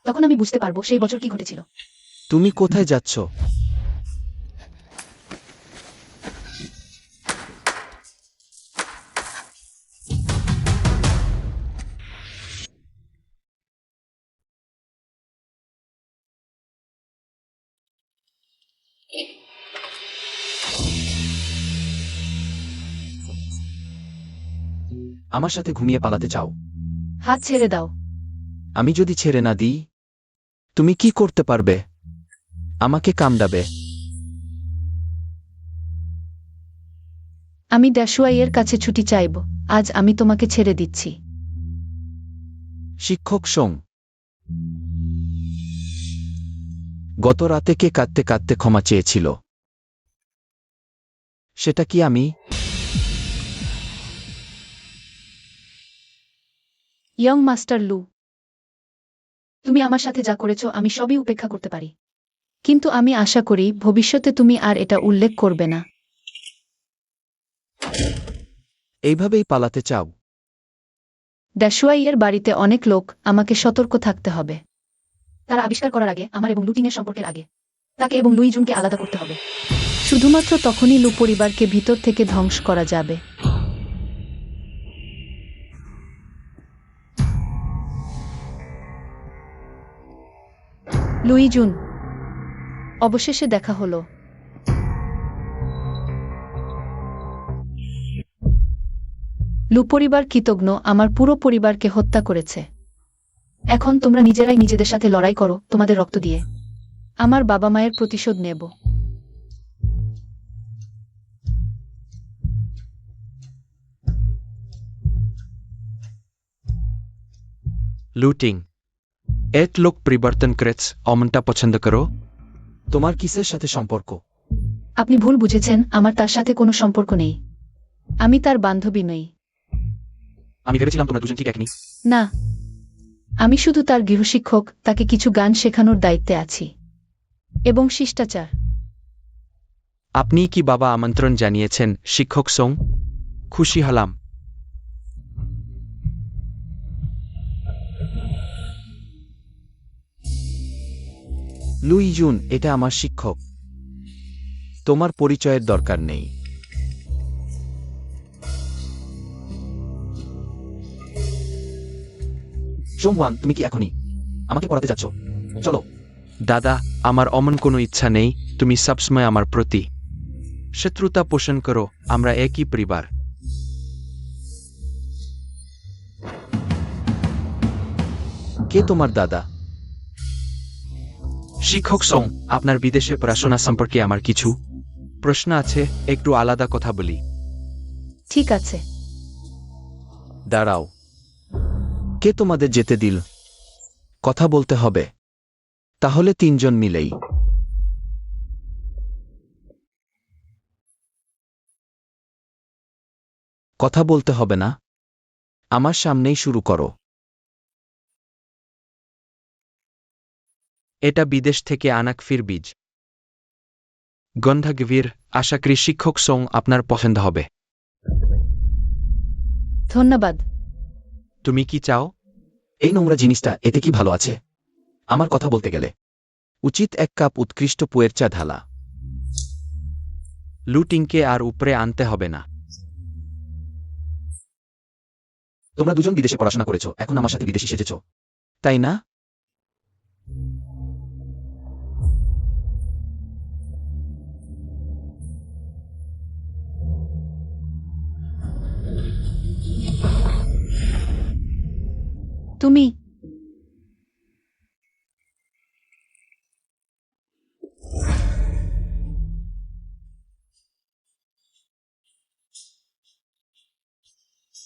তখন আমি বুঝতে পারবো সেই বছর কি ঘটেছিল। তুমি কোথায় যাচ্ছ? আমার সাথে ঘুমিয়ে পালাতে চাও? হাত ছেড়ে দাও। আমি যদি ছেড়ে না দিই, তুমি কি করতে পারবে? আমাকে কামড়াবে। আমি ড্যাশুয়াইয়ের কাছে ছুটি চাইব। আজ আমি তোমাকে ছেড়ে দিচ্ছি। শিক্ষক সোং, গত রাতে কে কাঁদতে কাঁদতে ক্ষমা চেয়েছিল? সেটা কি আমি? ইয়ং মাস্টার লু, তুমি আমার সাথে যা করেছো আমি সবই উপেক্ষা করতে পারি। কিন্তু আমি আশা করি ভবিষ্যতে তুমি আর এটা উল্লেখ করবে না। এইভাবেই পালাতে চাও? ড্যাশুয়াইয়ের বাড়িতে অনেক লোক, আমাকে সতর্ক থাকতে হবে। তারা আবিষ্কার করার আগে, আমার এবং লুটিংয়ের সম্পর্কের আগে, তাকে এবং লুই জুনকে আলাদা করতে হবে। শুধুমাত্র তখনই লু পরিবারকে ভিতর থেকে ধ্বংস করা যাবে। লুই জুন, অবশেষে দেখা হলো। লু পরিবার কৃতজ্ঞ, আমার পুরো পরিবারকে হত্যা করেছে। এখন তোমরা নিজেরাই নিজেদের সাথে লড়াই করো, তোমাদের রক্ত দিয়ে। আমার বাবা মায়ের প্রতিশোধ নেব। লুটিং, এক লোক পরিবর্তন করেছ, অমনটা পছন্দ করো? তোমার কিসের সাথে সম্পর্ক? আপনি ভুল বুঝেছেন, আমার তার সাথে কোনো সম্পর্ক নেই। আমি তার বান্ধবী নই। আমি ভেবেছিলাম তোমরা দুজন ঠিক একনি। না, আমি শুধু তার গৃহশিক্ষক, তাকে কিছু গান শেখানোর দায়িত্বে আছি। এবং শিষ্টাচার। আপনি কি বাবা আমন্ত্রণ জানিয়েছেন, শিক্ষক সোং? খুশি হলাম। লুই জুন, এটা আমার শিক্ষক। তোমার পরিচয়ের দরকার নেই। সোমওয়ান, তুমি কি এখনই আমাকে পড়াতে যাচ্ছ? চলো। দাদা, আমার অমন কোনো ইচ্ছা নেই। তুমি সবসময় আমার প্রতি শত্রুতা পোষণ করো। আমরা একই পরিবার। কে তোমার দাদা? শিক্ষক সোং, আপনার বিদেশে পড়াশোনা সম্পর্কে আমার কিছু প্রশ্ন আছে, একটু আলাদা কথা বলি। ঠিক আছে। দাঁড়াও, কে তোমাদের যেতে দিল? কথা বলতে হবে। তাহলে তিনজন মিলেই। কথা বলতে হবে না, আমার সামনেই শুরু করো। এটা বিদেশ থেকে আনা কফির বীজ। গন্ধাগভীর, আশা করি শিক্ষক সং আপনার পছন্দ হবে। ধন্যবাদ। তুমি কি চাও? এই নোংরা জিনিসটা এতে কি ভালো আছে? আমার কথা বলতে গেলে উচিত এক কাপ উৎকৃষ্ট পুয়ের চা ঢালা। লুটিংকে আর উপরে আনতে হবে না। তোমরা দুজন বিদেশে পড়াশোনা করেছো, এখন আমার সাথে বিদেশি সেজেছ, তাই না? তুমি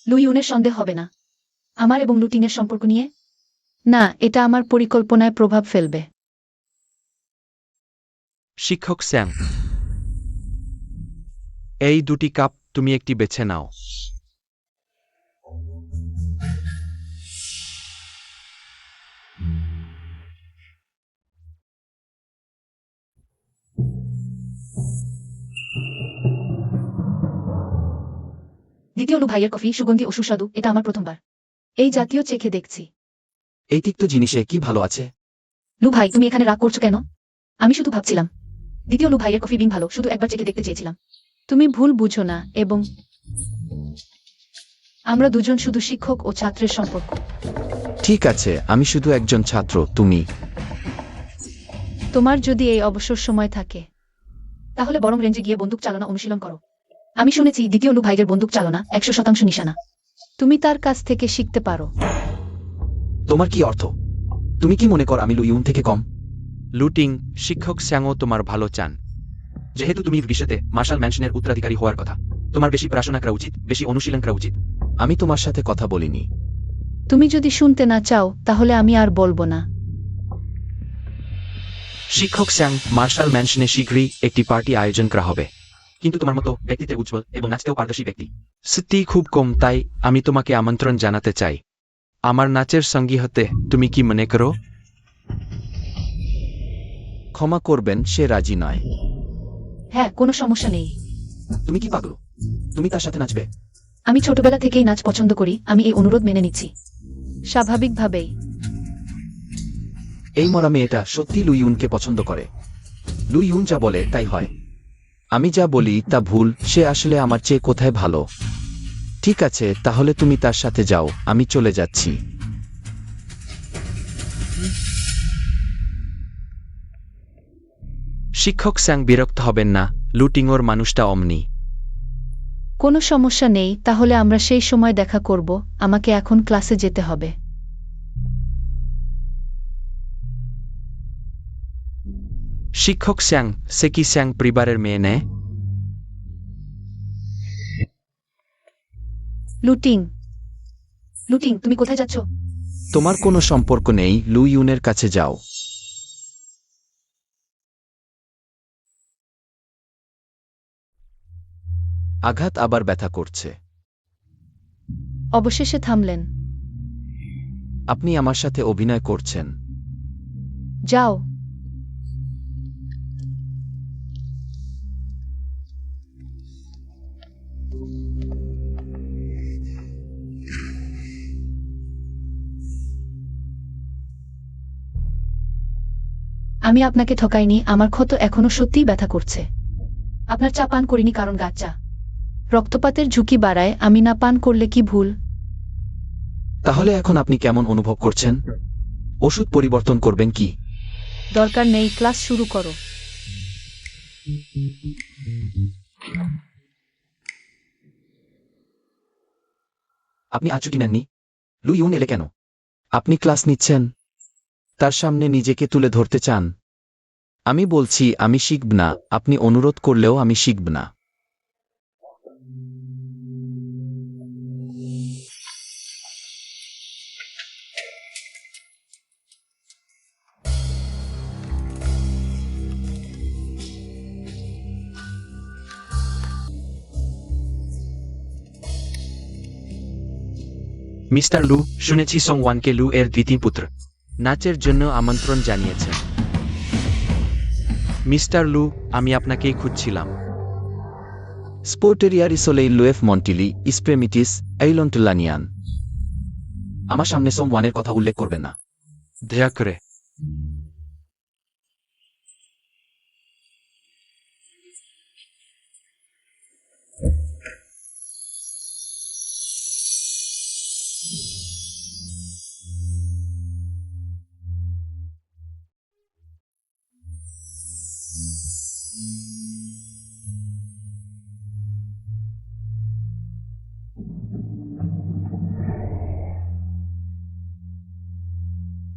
লুইউনের সন্দেহ হবে না আমার এবং লুটিংয়ের সম্পর্ক নিয়ে? না, এটা আমার পরিকল্পনায় প্রভাব ফেলবে। শিক্ষক স্যাং, এই দুটি কাপ তুমি একটি বেছে নাও। দ্বিতীয় লু ভাইয়ের কফি সুগন্ধি ও সুস্বাদু, এটা আমার প্রথমবার এই জাতীয় চেখে দেখছি। এই তিক্ত জিনিসে কি ভালো আছে? লু ভাই, তুমি এখানে রাগ করছো কেন? আমি শুধু ভাবছিলাম দ্বিতীয় লু ভাইয়ের কফি বিন ভালো, শুধু একবার চেখে দেখতে চেয়েছিলাম। তুমি ভুল বুঝো না, এবং আমরা দুজন শুধু শিক্ষক ও ছাত্রের সম্পর্ক। ঠিক আছে, আমি শুধু একজন ছাত্র, তুমি। তোমার যদি এই অবসর সময় থাকে তাহলে বরং রেঞ্জে গিয়ে বন্দুক চালনা অনুশীলন করো। আমি শুনেছি দ্বিতীয় লু ভাইয়ের বন্দুক চালনা 100% নিশানা। তুমি তার কাছ থেকে শিখতে পারো। তোমার কি অর্থ? তুমি কি মনে কর আমি লুইউন থেকে কম? লুটিং, শিক্ষক স্যাংও তোমার ভালো চান। যেহেতু তুমি ভবিষ্যতে মার্শাল ম্যানশনের উত্তরাধিকারী হওয়ার কথা, তোমার বেশি পড়াশোনা করা উচিত, বেশি অনুশীলন করা উচিত। আমি তোমার সাথে কথা বলিনি। তুমি যদি শুনতে না চাও তাহলে আমি আর বলবো না। শিক্ষক স্যাং, মার্শাল ম্যানশনে শীঘ্রই একটি পার্টি আয়োজন করা হবে। কিন্তু তোমার মতো ব্যক্তিত্বে উজ্জ্বল এবং নাচতেও পারদর্শী ব্যক্তি স্মৃতি খুব কম, তাই আমি তোমাকে আমন্ত্রণ জানাতে চাই। আমার নাচের সঙ্গী হতে তুমি কি মনে করো? ক্ষমা করবেন, সে রাজি নয়। হ্যাঁ, কোনো সমস্যা নেই। তুমি কি পাগল? তুমি তার সাথে নাচবে? আমি ছোটবেলা থেকেই নাচ পছন্দ করি, আমি এই অনুরোধ মেনে নিচ্ছি। স্বাভাবিকভাবেই। এই মরা মেয়েটা সত্যি লুইউনকে পছন্দ করে। লুইউন যা বলে তাই হয়। আমি যা বলি তা ভুল, সে আসলে আমার চেয়ে কোথায় ভালো। ঠিক আছে, তাহলে তুমি তার সাথে যাও, আমি চলে যাচ্ছি। শিক্ষক স্যাং বিরক্ত হবেন না, লুটিংওর মানুষটা অমনি। কোনো সমস্যা নেই, তাহলে আমরা সেই সময় দেখা করব। আমাকে এখন ক্লাসে যেতে হবে। শিক্ষক স্যাং, সে কি স্যাং পরিবারের মেয়ে নেয়? লুটিং, লুটিং, তুমি কোথায় যাচ্ছ? তোমার কোনো সম্পর্ক নেই, লুইউনের কাছে যাও। আঘাত আবার ব্যথা করছে। অবশেষে থামলেন। আপনি আমার সাথে অভিনয় করছেন। যাও। আমি আপনাকে ঠকাইনি, আমার ক্ষত এখনো সত্যিই ব্যথা করছে। আপনার চা পান করিনি কারণ গাছ চা রক্তপাতের ঝুঁকি বাড়ায়, আমি না পান করলে কি ভুল? তাহলে এখন আপনি কেমন অনুভব করছেন? ওষুধ পরিবর্তন করবেন কি? দরকার নেই, ক্লাস শুরু করো। আপনি আজ ছুটি নেননি? লুইউন এলে কেন? আপনি ক্লাস নিচ্ছেন? তার সামনে নিজেকে তুলে ধরতে চান? আমি বলছি আমি শিখব না, আপনি অনুরোধ করলেও আমি শিখব না। মিস্টার লু, শুনেছি সং ওয়ানকে লু এর দ্বিতীয় পুত্র নাচের জন্য আমন্ত্রণ জানিয়েছেন। মিস্টার লু, আমি আপনাকেই খুঁজছিলাম। স্পোর্টেরিয়ার ইসোলেই লুয়েফ মন্টিলি ইসপ্রেমিটিস এইলন্টুলানিয়ান। আমার সামনে সোম ওয়ানের কথা উল্লেখ করবেন না। দয়া করে।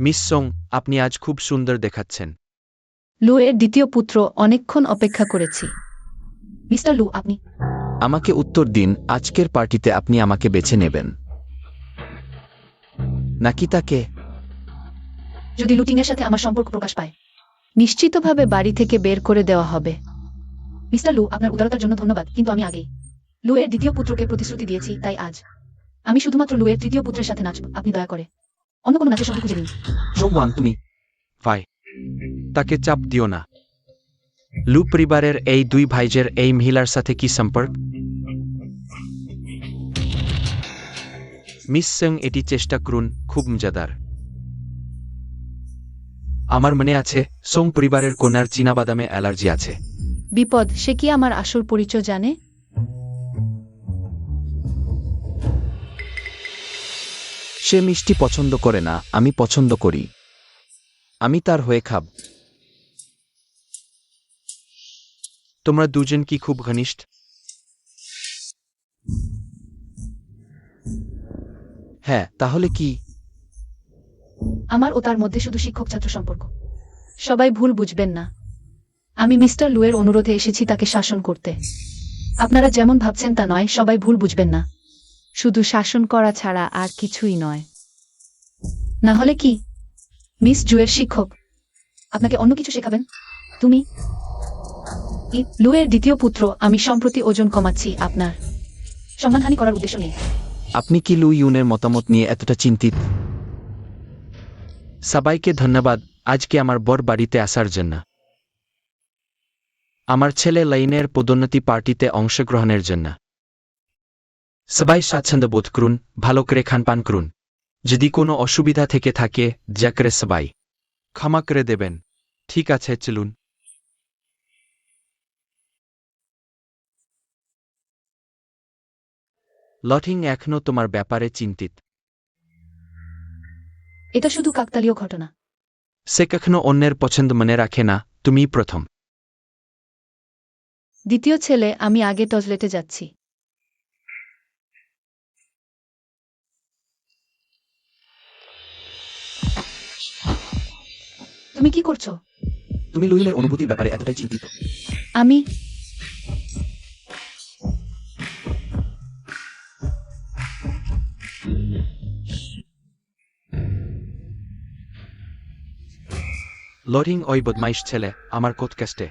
মিস সোং, আপনি আজ খুব সুন্দর দেখাচ্ছেন। লু এর দ্বিতীয় পুত্র, অনেকক্ষণ অপেক্ষা করেছি। মিস্টার লু, আপনি আমাকে উত্তর দিন, আজকের পার্টিতে আপনি আমাকে বেছে নেবেন নাকি তাকে? যদি লুটিংয়ের সাথে আমার সম্পর্ক প্রকাশ পায়, নিশ্চিতভাবে বাড়ি থেকে বের করে দেওয়া হবে। মিস্টার লু, আপনার উদারতার জন্য ধন্যবাদ, কিন্তু আমি আগেই লু এর দ্বিতীয় পুত্রকে প্রতিশ্রুতি দিয়েছি, তাই আজ আমি শুধুমাত্র লু এর তৃতীয় পুত্রের সাথে নাচব। আপনি দয়া করে অন্য কোনো নাচের শব্দ খুঁজে নিন। সোম ওয়ান, তুমি ভাই, তাকে চাপ দিও না। লু পরিবারের এই দুই ভাইজের এই মহিলার সাথে কি সম্পর্ক? মিস সোং, এটি চেষ্টা করুন, খুব মজাদার। আমার মনে আছে, সোং পরিবারের কন্যার চীনাবাদামে অ্যালার্জি আছে। বিপদ, সে কি আমার আসল পরিচয় জানে? সে মিষ্টি পছন্দ করে না, আমি পছন্দ করি। আমি তার হয়ে খাব। তোমরা দুজন কি খুব ঘনিষ্ঠ? হ্যাঁ, তাহলে কি? আমার ও তার মধ্যে শুধু শিক্ষক ছাত্র সম্পর্ক। সবাই ভুল বুঝবেন না। আমি মিস্টার লু এর অনুরোধে এসেছি তাকে শাসন করতে। আপনারা যেমন ভাবছেন তা নয়, সবাই ভুল বুঝবেন না। শুধু শাসন করা ছাড়া আর কিছুই নয়। না হলে কি? মিস জুয়ের শিক্ষক আপনাকে অন্য কিছু শেখাবেন? তুমি লু এর দ্বিতীয় পুত্র, আমি সম্প্রতি ওজন কমাচ্ছি, আপনার সম্মানহানি করার উদ্দেশ্য নেই। আপনি কি লু ইউনের মতামত নিয়ে এতটা চিন্তিত? সবাইকে ধন্যবাদ আজকে আমার বর বাড়িতে আসার জন্য। আমার ছেলে লাইনের পদোন্নতি পার্টিতে অংশগ্রহণের জন্য। সবাই স্বাচ্ছন্দ্য বোধ করুন, ভালো করে খানপান করুন। যদি কোনো অসুবিধা থেকে থাকে, যা করে সবাই ক্ষমা করে দেবেন। ঠিক আছে, চলুন। লটিং এখনো তোমার ব্যাপারে চিন্তিত। এটা শুধু কাকতালীয় ঘটনা। সে কখনো অন্যের পছন্দ মনে রাখে না, তুমিই প্রথম। দ্বিতীয় ছেলে, আমি আগে টয়লেটে যাচ্ছি। তুমি কি করছো? তুমি লু ইউনের অনুভূতির ব্যাপারে এতটাই চিন্তিত? আমি লটিং ওই বদমাইশ ছেলে, আমার কোৎকাস্টে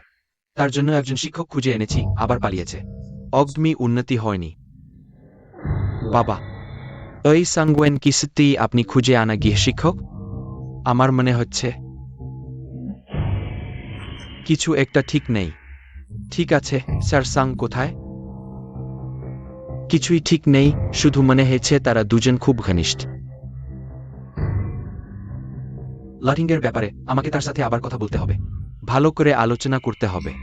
তার জন্য একজন শিক্ষক খুঁজে এনেছি, আবার পালিয়েছে। অগ্নি উন্নতি হয়নি। বাবা, ওই সাংগুয়েন কি সত্যিই আপনি খুঁজে আনা গিয়ে শিক্ষক? আমার মনে হচ্ছে কিছু একটা ঠিক নেই। ঠিক আছে, স্যার সাং কোথায়? কিছুই ঠিক নেই, শুধু মনে হয়েছে তারা দুজন খুব ঘনিষ্ঠ। লটিংয়ের ব্যাপারে আমাকে তার সাথে আবার কথা বলতে হবে, ভালো করে আলোচনা করতে হবে।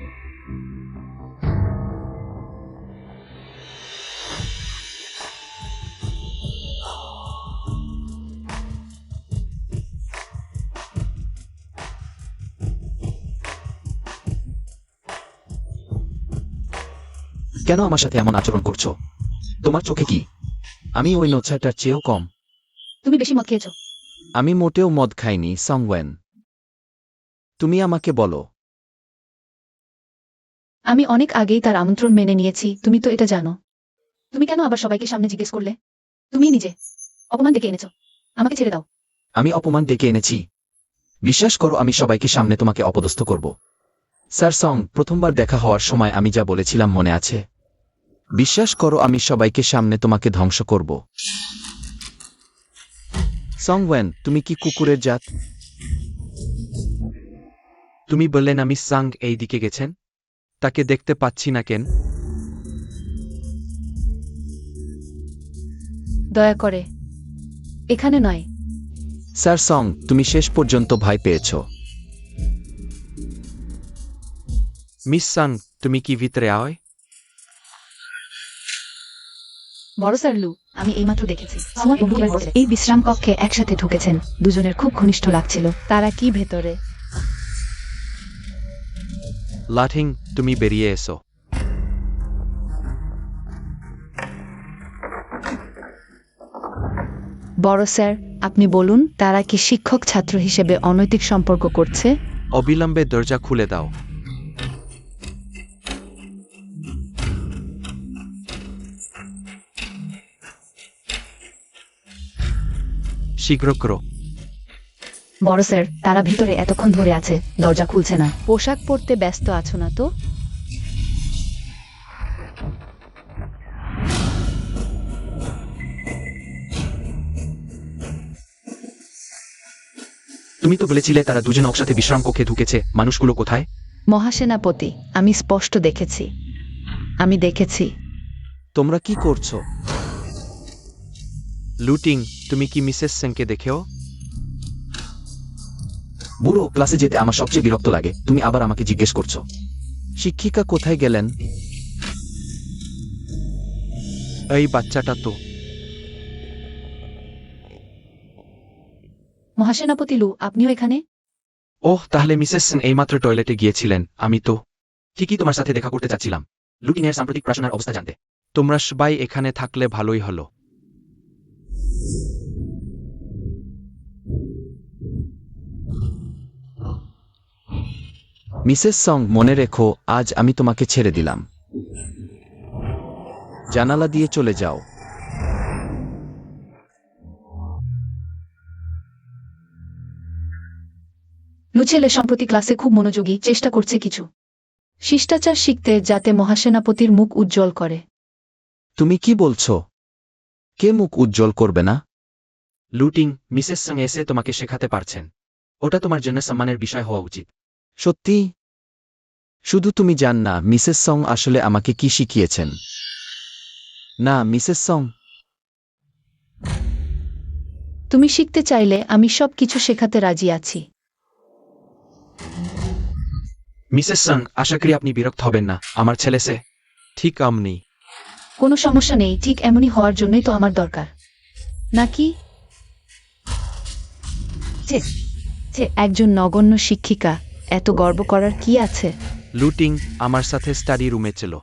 কেন আমার সাথে এমন আচরণ করছো? তোমার চোখে কি আমি ওই নোচ্ছাটার চেয়েও কম? তুমি বেশি মদ খেয়েছো। আমি মোটেও মদ খাইনি সংওয়েন। তুমি আমাকে বলো। আমি অনেক আগেই তার আমন্ত্রণ মেনে নিয়েছি, তুমি তো এটা জানো। তুমি কেন আবার সবাইকে সামনে জিজ্ঞেস করলে? তুমি নিজে অপমান ডেকে এনেছো। আমাকে ছেড়ে দাও। আমি অপমান ডেকে এনেছি? বিশ্বাস করো, আমি সবাইকে সামনে তোমাকে অপদস্থ করব। স্যার সং, প্রথমবার দেখা হওয়ার সময় আমি যা বলেছিলাম মনে আছে? বিশ্বাস করো, আমি সবাইকে সামনে তোমাকে ধ্বংস করব। সংওয়েন, তুমি কি কুকুরের জাত? তুমি বললেন আমি সাং এই দিকে গেছেন? তাকে দেখতে পাচ্ছি না কেন? দয়া করে এখানে নয়। স্যার সং, তুমি শেষ পর্যন্ত ভয় পেয়েছ। মিস সাং, তুমি কি ভিতরে আয়? বড় স্যার লু, আমি এইমাত্র দেখেছি এই বিশ্রাম কক্ষে একসাথে ঢুকেছেন। দুজনের খুব ঘনিষ্ঠ লাগছিল। তারা কি ভেতরে? লাঠিং, তুমি বেরিয়ে এসো। বড় স্যার, আপনি বলুন, তারা কি শিক্ষক ছাত্র হিসেবে অনৈতিক সম্পর্ক করছে? অবিলম্বে দরজা খুলে দাও। শীঘ্র করো। বড় স্যার, তারা ভিতরে এতক্ষণ ধরে আছে, দরজা খুলছে না। পোশাক পরতে ব্যস্ত আছো না তো? তুমি তো বলেছিলে তারা দুজন একসাথে বিশ্রাম কক্ষে ঢুকেছে। মানুষগুলো কোথায়? মহাসেনাপতি, আমি স্পষ্ট দেখেছি। আমি দেখেছি। তোমরা কি করছো? লুটিং, তুমি কি মিসেস সেনকে দেখেও? বুড়ো, ক্লাসে যেতে আমার সবচেয়ে বিরক্ত লাগে, তুমি আবার আমাকে জিজ্ঞেস করছো। শিক্ষিকা কোথায় গেলেন? এই বাচ্চাটা তো। মহাসেনাপতি লু, আপনিও এখানে? ওহ, তাহলে মিসেস সেন এইমাত্র টয়লেটে গিয়েছিলেন। আমি তো ঠিকই তোমার সাথে দেখা করতে চাচ্ছিলাম, লুটিং এর সাম্প্রতিক পড়াশোনার অবস্থা জানতে। তোমরা সবাই এখানে থাকলে ভালোই হলো। মিসেস সং, মনে রেখো, আজ আমি তোমাকে ছেড়ে দিলাম। জানালা দিয়ে চলে যাও। লু ছেলে সম্প্রতি ক্লাসে খুব মনোযোগী, চেষ্টা করছে কিছু শিষ্টাচার শিখতে, যাতে মহাসেনাপতির মুখ উজ্জ্বল করে। তুমি কি বলছো? কে মুখ উজ্জ্বল করবে না? লুটিং, মিসেস সেন এসে তোমাকে শেখাতে পারছেন। ওটা তোমার জন্য সম্মানের বিষয় হওয়া উচিত। সত্যি? শুধু তুমি জান না মিসেস সং আসলে আমাকে কি শিখিয়েছেন। না মিসেস সং, তুমি শিখতে চাইলে আমি সব কিছু শেখাতে রাজি আছি। মিসেস সেন, আশা করি আপনি বিরক্ত হবেন না। আমার ছেলে সে ঠিক আমনি। কোনো সমস্যা নেই, ঠিক এমনই হওয়ার জন্যই তো আমার দরকার, নাকি? একজন নগণ্য শিক্ষিকা, এত গর্ব করার কি আছে? লুটিং, আমার সাথে স্টাডি রুমে চলো।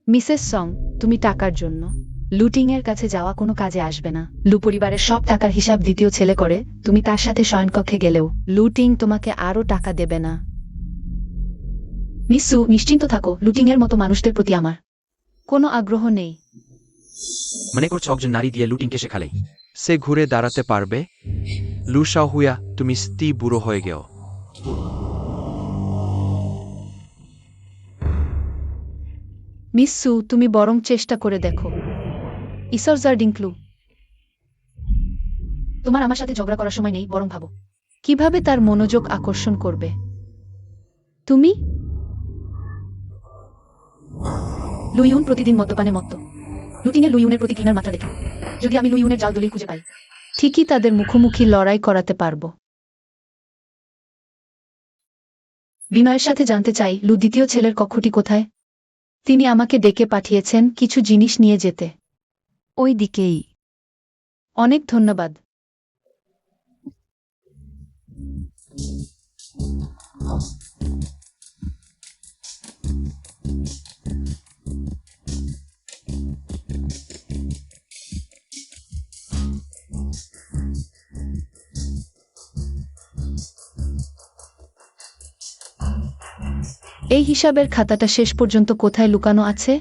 মিসেস সং, তুমি টাকার জন্য লুটিং এর কাছে যাওয়া কোনো কাজে আসবে না। লু পরিবারের সব টাকার হিসাব দ্বিতীয় ছেলে করে, তুমি তার সাথে শয়নকক্ষে গেলেও লুটিং তোমাকে আরো টাকা দেবে না। মিস সু, নিশ্চিন্ত থাকো, লুটিং এর মতো মানুষদের প্রতি আমার কোনো আগ্রহ নেই। মনে করছো একজন নারী দিয়ে লুটিংকে শেখালেই সে ঘুরে দাঁড়াতে পারবে? লুসা হুয়া, তুমি স্তি বুড়ো হয়ে গেও। মিস সু, তুমি বরং চেষ্টা করে দেখো। ঈশ্বর জার্ডিংক্লু, তোমার আমার সাথে ঝগড়া করার সময় নেই, বরং ভাবো কিভাবে তার মনোযোগ আকর্ষণ করবে। তুমি লুইউন প্রতিদিন মদ্যপানে মত্ত। লুটিংয়ের লুইউনের প্রতি ঘৃণার মাত্রা দেখে যদি আমি লুইউনের জাল দলিল খুঁজে পাই, ঠিকই তাদের মুখোমুখি লড়াই করাতে পারবো। বিনয়ের সাথে জানতে চাই, লু দ্বিতীয় ছেলের কক্ষটি কোথায়? তিনি আমাকে ডেকে পাঠিয়েছেন কিছু জিনিস নিয়ে যেতে। ওই দিকেই। অনেক ধন্যবাদ। এই হিসাবের খাতাটা শেষ পর্যন্ত কোথায় লুকানো আছে?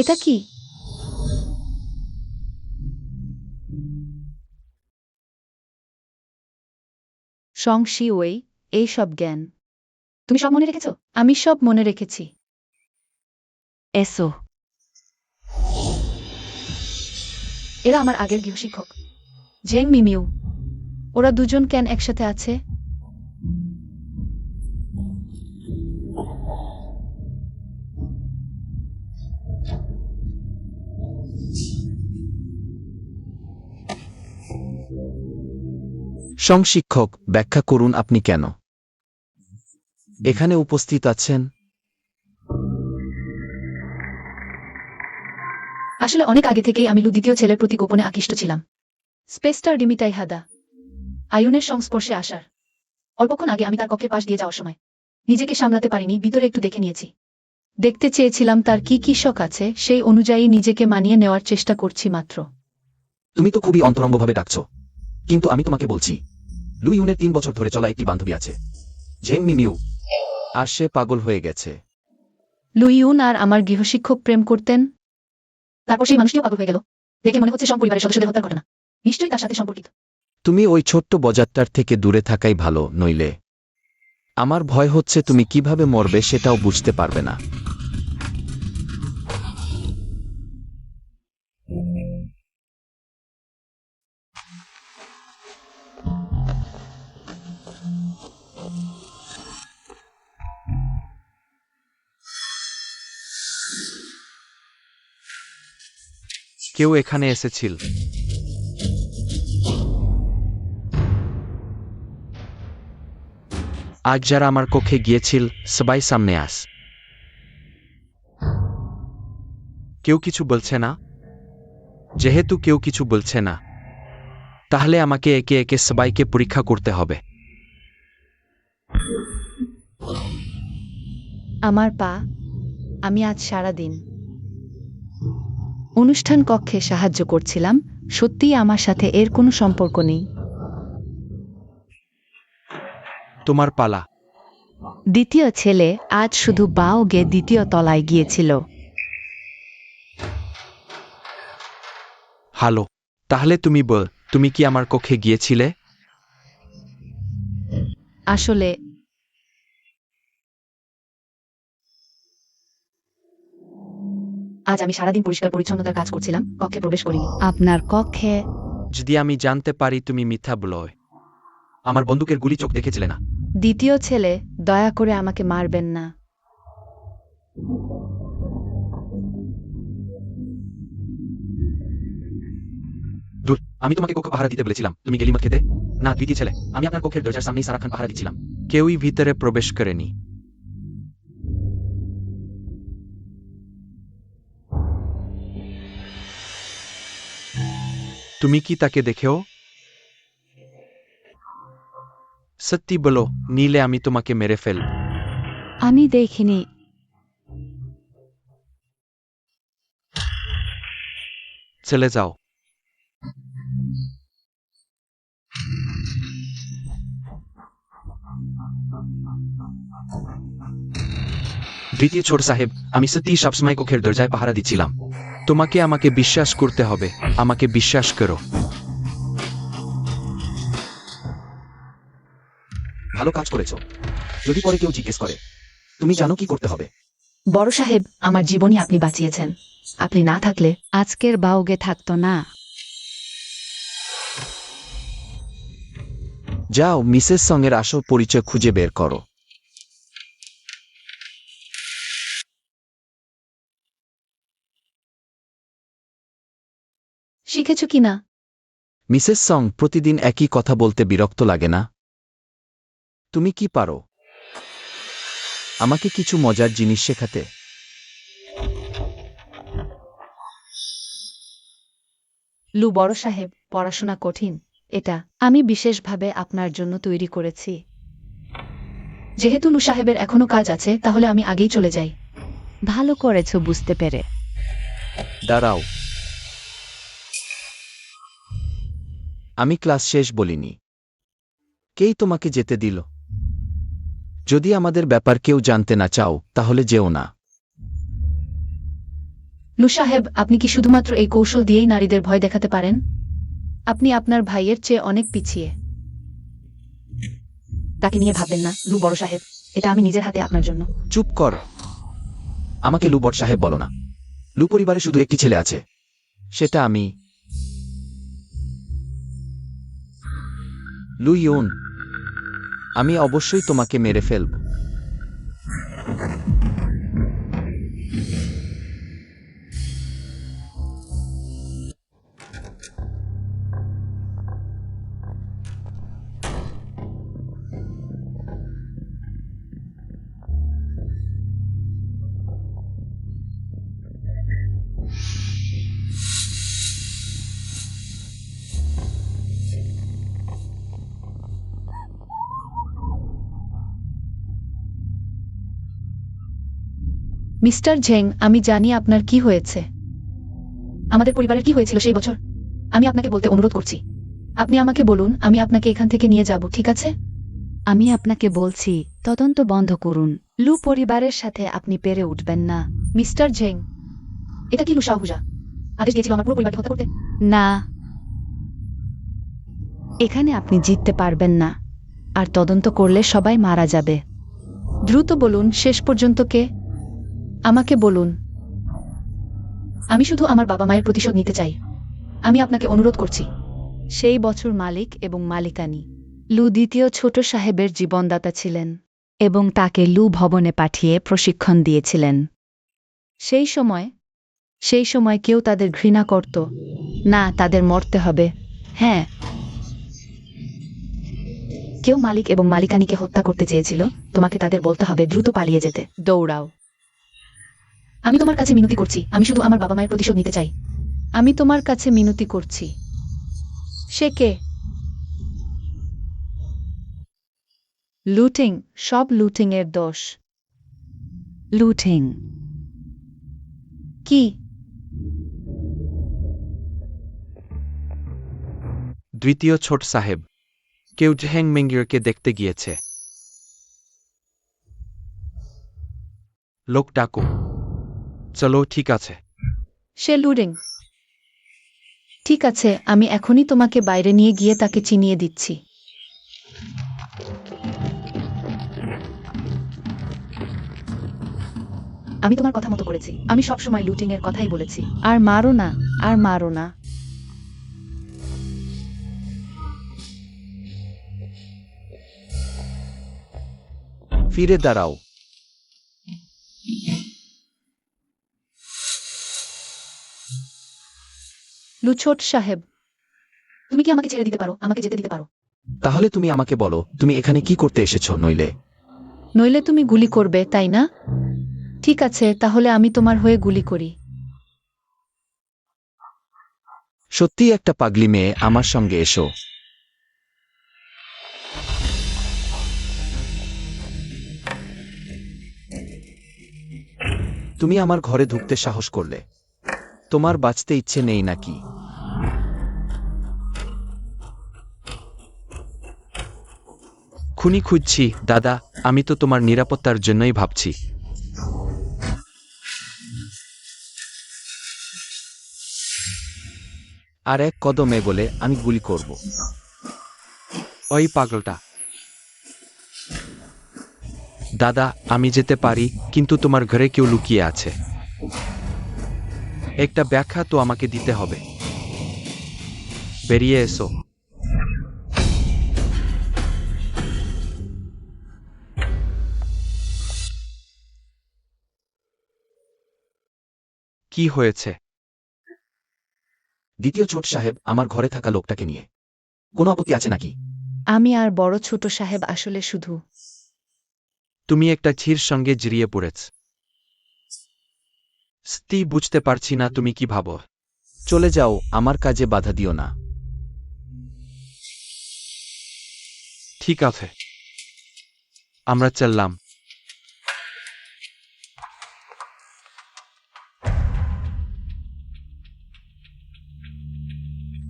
এটা কি? সংশি ওই এই সব জ্ঞান তুমি সব মনে রেখেছ? আমি সব মনে রেখেছি। এসো। এরা আমার আগের গৃহশিক্ষক জেং মিমিউ। ওরা দুজন কেন একসাথে আছে? সংশিক্ষক, ব্যাখ্যা করুন আপনি কেন এখানে উপস্থিত আছেন? আসলে অনেক আগে থেকেই আমি লু দ্বিতীয় ছেলের প্রতি গোপনে আকৃষ্ট ছিলাম। স্পেস্টার ডিমিটাই হাদা আয়ুনের সংস্পর্শে আসার অল্পক্ষণ আগে আমি তার কক্ষের পাশ দিয়ে যাওয়ার সময় নিজেকে সামলাতে পারিনি, ভিতরে একটু দেখে নিয়েছি। দেখতে চেয়েছিলাম তার কি কি শখ আছে, সেই অনুযায়ী নিজেকে মানিয়ে নেওয়ার চেষ্টা করছি মাত্র। তুমি তো খুবই অন্তরঙ্গভাবে ডাকছো, কিন্তু আমি তোমাকে বলছি, লু ইউনের 3 বছর ধরে চলা একটি বান্ধবী আছে, জেং মিমিউ, আর সে পাগল হয়ে গেছে। লু ইউন আর আমার গৃহশিক্ষক প্রেম করতেন, তারপর সেই মানুষটিও পাগল হয়ে গেল। দেখে মনে হচ্ছে সব পরিবারের সদস্যদের হত্যার ঘটনা নিশ্চয়ই তার সাথে সম্পর্কিত। তুমি ওই ছোট্ট বজারটার থেকে দূরে থাকাই ভালো, নইলে আমার ভয় হচ্ছে তুমি কিভাবে মরবে সেটাও বুঝতে পারবে না। কেউ এখানে এসেছিল? আজ যারা আমার কক্ষে গিয়েছিল সবাই সামনে আস। কেউ কিছু বলছে না? যেহেতু কেউ কিছু বলছে না, তাহলে আমাকে একে একে সবাইকে পরীক্ষা করতে হবে। আমার পা। আমি আজ সারাদিন অনুষ্ঠান কক্ষে সাহায্য করছিলাম। সত্যিই আমার সাথে এর কোনো সম্পর্ক নেই। তোমার পালা। দ্বিতীয় ছেলে আজ শুধু বাও গে দ্বিতীয় তলায় গিয়েছিল। হ্যালো, তাহলে তুমি বল, তুমি কি আমার কক্ষে গিয়েছিলে? আসলে আজ আমি সারাদিন পরিষ্কার পরিচ্ছন্নতার কাজ করছিলাম, কক্ষে প্রবেশ করিনি। আপনার কক্ষে? যদি আমি জানতে পারি তুমি মিথ্যা বলো। আমার বন্দুকের গুলি চোখ দেখেছিলে না? দ্বিতীয় ছেলে, দয়া করে আমাকে মারবেন না। দূর, আমি তোমাকে কক্ষ পাহারা দিতে বলেছিলাম, তুমি গেলি মদ খেতে? না, দ্বিতীয় ছেলে, আমি আপনার কক্ষের দরজার সামনেই সারাক্ষণ পাহারা দিচ্ছিলাম। কেউই ভিতরে প্রবেশ করেনি। তুমি কি তাকে দেখেও? সত্যি বলো, নিলে আমি তোমাকে মেরে ফেলব। আমি দেখিনি। চলে যাও। দ্বিতীয় ছোট সাহেব, আমি সত্যিই সবসময় কক্ষের দরজায় পাহারা দিচ্ছিলাম। তোমাকে আমাকে বিশ্বাস করতে হবে, আমাকে বিশ্বাস করো। ভালো কাজ করেছো। যদি পরে কেউ জিজ্ঞেস করে, তুমি জানো কি করতে হবে। বড় সাহেব, আমার জীবনই আপনি বাঁচিয়েছেন। আপনি না থাকলে আজকের বাউগে থাকতো না। যাও, মিসেস সঙ্গের আসল পরিচয় খুঁজে বের করো। শিখেছ কি না? মিসেস সং, প্রতিদিন একই কথা বলতে বিরক্ত লাগে না? তুমি কি পারো আমাকে কিছু মজার জিনিস শেখাতে? লু বড় সাহেব, পড়াশোনা কঠিন। এটা আমি বিশেষভাবে আপনার জন্য তৈরি করেছি। যেহেতু লু সাহেবের এখনো কাজ আছে, তাহলে আমি আগেই চলে যাই। ভালো করেছ বুঝতে পেরে। দাঁড়াও, আমি ক্লাস শেষ বলিনি। কেই তোমাকে যেতে দিল? যদি আমাদের ব্যাপার কেউ জানতে না চাও, তাহলে যেও না। লু সাহেব, আপনি কি শুধুমাত্র এই কৌশল দিয়েই নারীদের ভয় দেখাতে পারেন? আপনি আপনার ভাইয়ের চেয়ে অনেক পিছিয়ে। তাকে নিয়ে ভাববেন না লু বড় সাহেব, এটা আমি নিজের হাতে আপনার জন্য। চুপ কর। আমাকে লু বড় সাহেব বলো না। লু পরিবারে শুধু একটি ছেলে আছে, সেটা আমি। লু ইউন, আমি অবশ্যই তোমাকে মেরে ফেলব। মিস্টার ঝেং, আমি জানি আপনার কি হয়েছে, আমাদের পরিবারের কি হয়েছিল সেই বছর। আমি আপনাকে বলতে অনুরোধ করছি, আপনি আমাকে বলুন, আমি আপনাকে এখান থেকে নিয়ে যাব, ঠিক আছে? আমি আপনাকে বলছি, তদন্ত বন্ধ করুন। লু পরিবারের সাথে আপনি পেরে উঠবেন না। মিস্টার ঝেং, এটা কি লু শাহুজা আদেশ দিয়েছিল আমার পুরো পরিবারকে হত্যা করতে? না, এখানে আপনি জিততে পারবেন না, আর তদন্ত করলে সবাই মারা যাবে। দ্রুত বলুন, শেষ পর্যন্ত কে? আমাকে বলুন। আমি শুধু আমার বাবা মায়ের প্রতিশোধ নিতে চাই, আমি আপনাকে অনুরোধ করছি। সেই বছর মালিক এবং মালিকানি লু দ্বিতীয় ছোট সাহেবের জীবনদাতা ছিলেন এবং তাকে লু ভবনে পাঠিয়ে প্রশিক্ষণ দিয়েছিলেন। সেই সময় কেউ তাদের ঘৃণা করত না, তাদের মরতে হবে। হ্যাঁ, কেউ মালিক এবং মালিকানিকে হত্যা করতে চেয়েছিল, তোমাকে তাদের বলতে হবে দ্রুত পালিয়ে যেতে। দৌড়াও। আমি তোমার কাছে মিনতি করছি, আমি শুধু আমার বাবা মায়ের প্রতিশোধ নিতে চাই। আমি তোমার কাছে মিনতি করছি। সে কে? লুটিং, সব লুটিং এর দোষ। লুটিং কি? দ্বিতীয় ছোট সাহেব, কেউ ঝেং মেঙ্গিরকে দেখতে গিয়েছে। লোক ডাকো। চলো, ঠিক আছে। সে লুডিং। ঠিক আছে, আমি এখনই তোমাকে বাইরে নিয়ে গিয়ে তাকে চিনিয়ে দিচ্ছি। আমি তোমার কথা মতো করেছি, আমি সবসময় লুটিং এর কথাই বলেছি। আর মারো না, আর মারো না। ফিরে দাঁড়াও। লুছোট সাহেব, তুমি কি আমাকে ছেড়ে দিতে পারো, আমাকে যেতে দিতে পারো? তাহলে তুমি আমাকে বলো, তুমি এখানে কি করতে এসেছো? নইলে তুমি গুলি করবে, তাই না? ঠিক আছে, তাহলে আমি তোমার হয়ে গুলি করি। সত্যি একটা পাগলি মেয়ে, আমার সঙ্গে এসো। তুমি আমার ঘরে ঢুকতে সাহস করলে? তোমার বাঁচতে ইচ্ছে নেই নাকি? খুনি খুঁজছি দাদা, আমি তো তোমার নিরাপত্তার জন্যই ভাবছি। আর এক কদম এগোলে আমি গুলি করব। ওই পাগলটা। দাদা, আমি যেতে পারি, কিন্তু তোমার ঘরে কেউ লুকিয়ে আছে। একটা ব্যাখ্যা তো আমাকে দিতে হবে। বেরিয়ে এসো। কি হয়েছে? দ্বিতীয় ছোট সাহেব, আমার ঘরে থাকা লোকটাকে নিয়ে কোনো আপত্তি আছে নাকি? আমি আর বড় ছোট সাহেব আসলে শুধু তুমি একটা ছির সঙ্গে জড়িয়ে পড়েছ। স্তি বুঝতে পারছি না তুমি কি ভাবো। চলে যাও, আমার কাজে বাধা দিও না। ঠিক আছে, আমরা চললাম।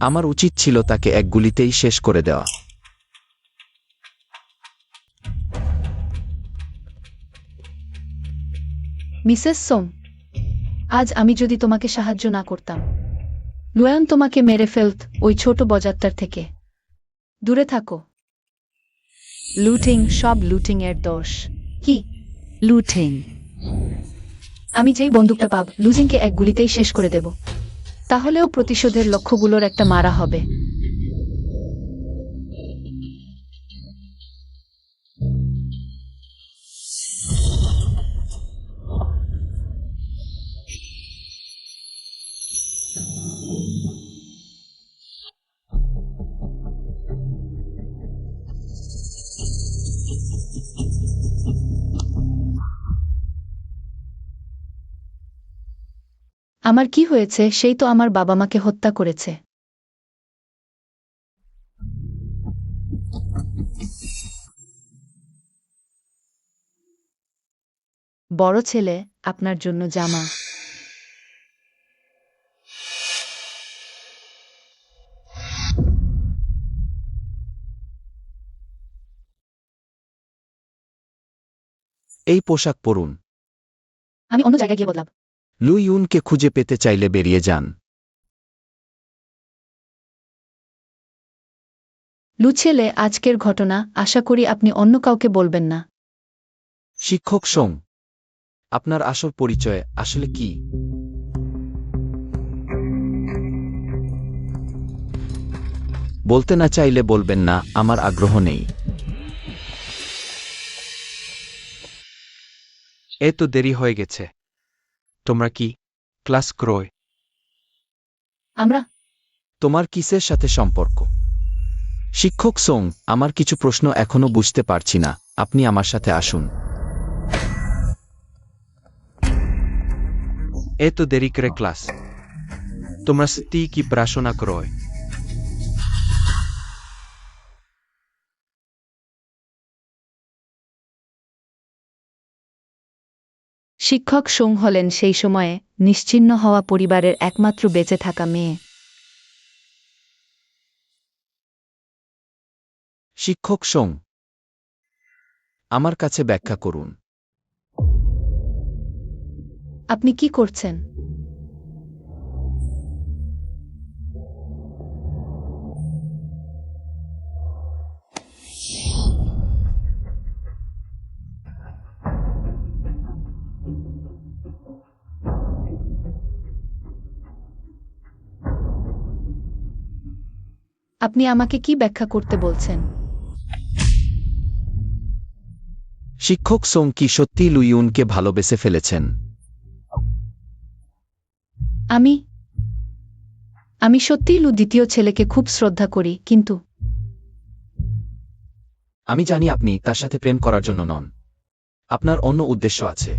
আমার উচিত ছিল তাকে এক গুলিতেই শেষ করে দেওয়া। মিসেস সোম, আজ আমি যদি তোমাকে সাহায্য না করতাম, লুয়ান তোমাকে মেরে ফেলত ওই ছোট বজাত্তার থেকে। দূরে থাকো। লুটিং, সব লুটিং এর দোষ। কি? লুটিং। আমি যেই বন্দুকটা পাব, লুজিংকে এক গুলিতেই শেষ করে দেব। তাহলেও প্রতিশোধের লক্ষ্যগুলোর একটা মারা হবে। আমার কি হয়েছে? সেই তো আমার বাবা মাকে হত্যা করেছে। বড় ছেলে, আপনার জন্য জামা। এই পোশাক পরুন। আমি অন্য জায়গায় গিয়ে বদলাব। লু ইউনকে খুঁজে পেতে চাইলে বেরিয়ে যান। লুছেলে, আজকের ঘটনা, আশা করি আপনি অন্য কাউকে বলবেন না। শিক্ষক সোং, আপনার আসল পরিচয় আসলে কি? বলতে না চাইলে বলবেন না, আমার আগ্রহ নেই। এ তো দেরি হয়ে গেছে। তোমরা কি ক্লাস ক্রয়? আমরা তোমার কিসের সাথে সম্পর্ক? শিক্ষক সোং, আমার কিছু প্রশ্ন এখনো বুঝতে পারছি না, আপনি আমার সাথে আসুন। এ তো দেরি করে ক্লাস। তোমরা সত্যি কি পড়াশোনা ক্রয়? শিক্ষক সোং হলেন সেই সময়ে নিশ্চিহ্ন হওয়া পরিবারের একমাত্র বেঁচে থাকা মেয়ে। শিক্ষক সোং, আমার কাছে ব্যাখ্যা করুন। আপনি কি করছেন? আপনি আমাকে কি ব্যাখ্যা করতে বলছেন? শিক্ষক সোং কি সত্যি লু ইউনকে ভালোবেসে ফেলেছেন? আমি সত্যিই লু দ্বিতীয় ছেলেকে খুব শ্রদ্ধা করি, কিন্তু আমি জানি আপনি তার সাথে প্রেম করার জন্য নন। আপনার অন্য উদ্দেশ্য আছে।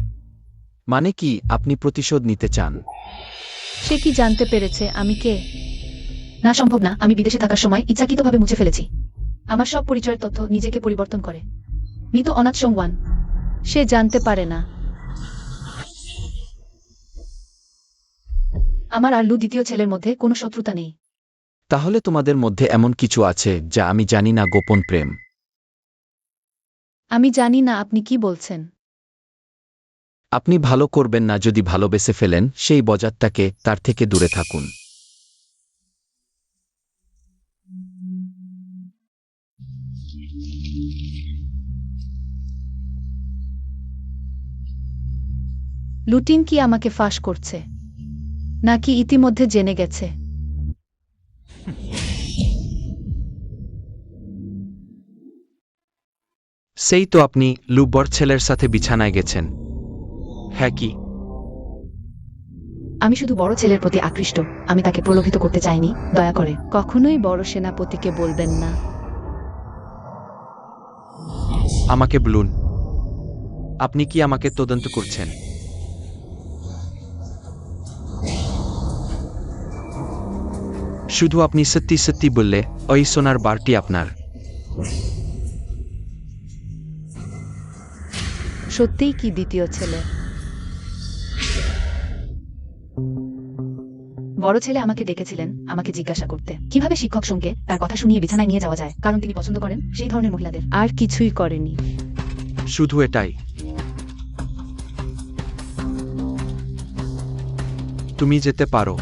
মানে কি, আপনি প্রতিশোধ নিতে চান? সে কি জানতে পেরেছে আমি কে? না, সম্ভব না। আমি বিদেশে থাকার সময় ইচ্ছাকৃতভাবে মুছে ফেলেছি। আমার সব পরিচয়ের তথ্য নিজেকে পরিবর্তন করে। মৃত অনাথ সোংওয়ান। সে জানতে পারে না। আমার আর লু দ্বিতীয় ছেলের মধ্যে কোনো শত্রুতা নেই। তাহলে তোমাদের মধ্যে এমন কিছু আছে যা আমি জানি না, গোপন প্রেম। আমি জানি না আপনি কি বলছেন। আপনি ভালো করবেন না যদি ভালোবেসে ফেলেন সেই বজাতটাকে, তার থেকে দূরে থাকুন। লুটিং কি আমাকে ফাঁস করছে, নাকি ইতিমধ্যে জেনে গেছে? সেই তো আপনি লু বড় ছেলের সাথে বিছানায় গেছেন। হ্যাঁ কি? আমি শুধু বড় ছেলের প্রতি আকৃষ্ট। আমি তাকে প্রলোভিত করতে চাইনি, দয়া করে। কখনোই বড় সেনাপতিকে বলবেন না। আমাকে বলুন, আপনি কি আমাকে তদন্ত করছেন? শুধু আপনি সত্যি সত্যি বললে ওই সোনার বারটি আপনার। সত্যিই কি দ্বিতীয় ছেলে? বড় ছেলে আমাকে ডেকেছিলেন আমাকে জিজ্ঞাসা করতে কিভাবে শিক্ষক সোংকে তার কথা শুনিয়ে বিছানায় নিয়ে যাওয়া যায়, কারণ তিনি পছন্দ করেন সেই ধরনের মহিলাদের। আর কিছুই করেনি। শুধু এটাই? তুমি যেতে পারো।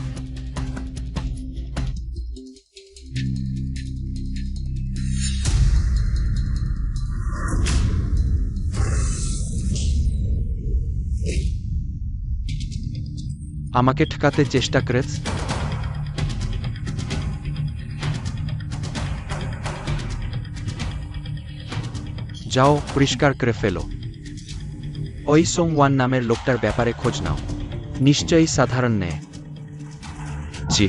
আমাকে ঠকাতে চেষ্টা করেছ? যাও, পরিষ্কার করে ফেলো। ওই সোং ওয়ান নামের লোকটার ব্যাপারে খোঁজ নাও। নিশ্চয়ই সাধারণ নেয়। জি।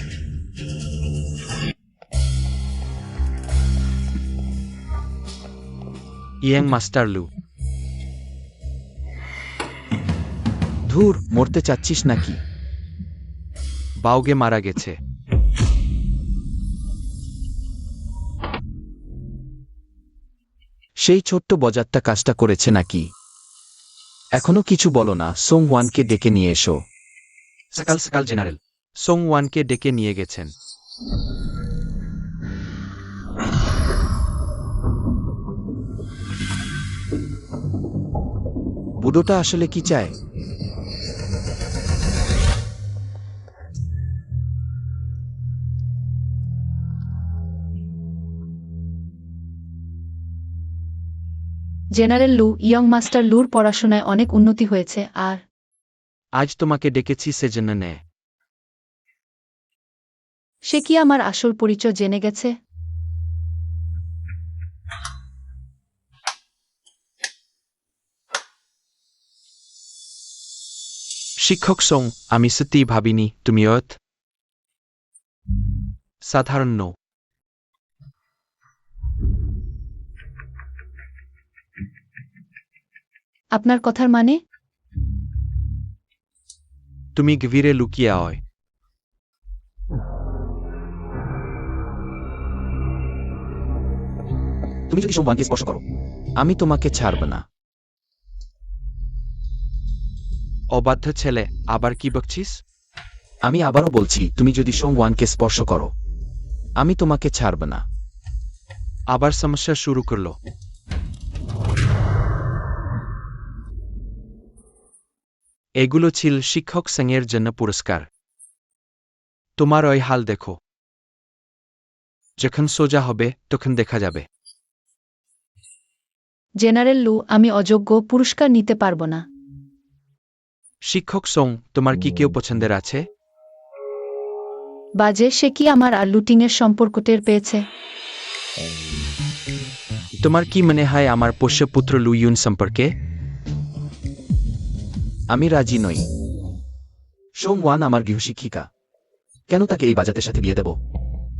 ইয়াং মাস্টার লু। ধুর, মরতে চাচ্ছিস নাকি? বাউগে মারা গেছে। সেই ছোট্ট বজাতটা কাজটা করেছে নাকি? এখনো কিছু বলো না, সোং ওয়ানকে ডেকে নিয়ে এসো। সকাল সকাল জেনারেল সোং ওয়ানকে ডেকে নিয়ে গেছেন। বুড়োটা আসলে কি চায়? জেনারেল লু, ইয়ং মাস্টার লুর পড়াশোনায় অনেক উন্নতি হয়েছে। আর আজ তোমাকে ডেকেছি সেজন্য নেয়। সে কি আমার আসল পরিচয় জেনে গেছে? শিক্ষক সোং, আমি সত্যিই ভাবিনি তুমি সাধারণ নও। আপনার কথার মানে? তুমি গভীরে লুকিয়ে আয়। তুমি যদি সোং ওয়ানকে স্পর্শ করো, আমি তোমাকে ছাড়ব না। অবাধ্য ছেলে, আবার কি বকছিস? আমি আবারও বলছি, তুমি যদি সোং ওয়ানকে স্পর্শ করো, আমি তোমাকে ছাড়ব না। আবার সমস্যা শুরু করলো। এগুলো ছিল শিক্ষক সেংয়ের জন্য পুরস্কার। তোমার ওই হাল দেখো। যখন সোজা হবে তখন দেখা যাবে। জেনারেল লু, আমি অযোগ্য, পুরস্কার নিতে পারব না। শিক্ষক সোং, তোমার কি কেউ পছন্দের আছে? বাজে, সে কি আমার আর লুটিংয়ের সম্পর্ক টের পেয়েছে? তোমার কি মনে হয় আমার পোষ্যপুত্র লু ইউন সম্পর্কে? আমি রাজি নই। সোং ওয়ান আমার গৃহশিক্ষিকা। কেন তাকে এই বাজাতের সাথে বিয়ে দেব?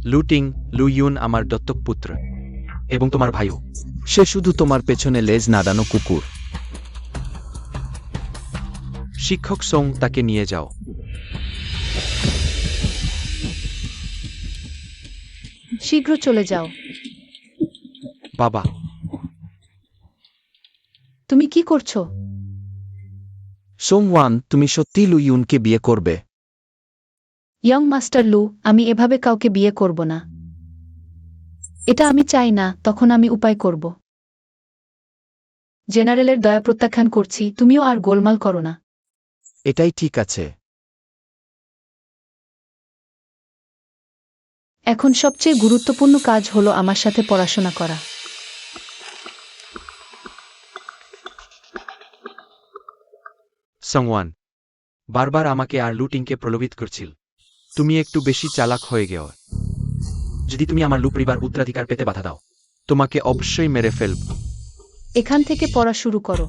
লুটিং, লু ইউন আমার দত্তক পুত্র এবং তোমার ভাইও। সে শুধু তোমার পেছনে লেজ নাড়ানো কুকুর। শিক্ষক সোং, তাকে নিয়ে যাও। শীঘ্র চলে যাও। বাবা, তুমি কি করছো? সোং ওয়ান, তুমি সত্যি লু ইউনকে বিয়ে করবে? ইয়ং মাস্টার লু, আমি এভাবে কাউকে বিয়ে করব না। এটা আমি চাই না, তখন আমি উপায় করব। জেনারেলের দয়া প্রত্যাখ্যান করছি, তুমিও আর গোলমাল করো না। এটাই ঠিক আছে। এখন সবচেয়ে গুরুত্বপূর্ণ কাজ হলো আমার সাথে পড়াশোনা করা। সংওয়ান বারবার আমাকে আর লুটিংকে প্রলোভিত করছিল। তুমি একটু বেশি চালাক হয়ে গেও। যদি তুমি আমার লু পরিবার উত্তরাধিকার পেতে বাধা দাও, তোমাকে অবশ্যই মেরে ফেলব। এখান থেকে পড়া শুরু করো।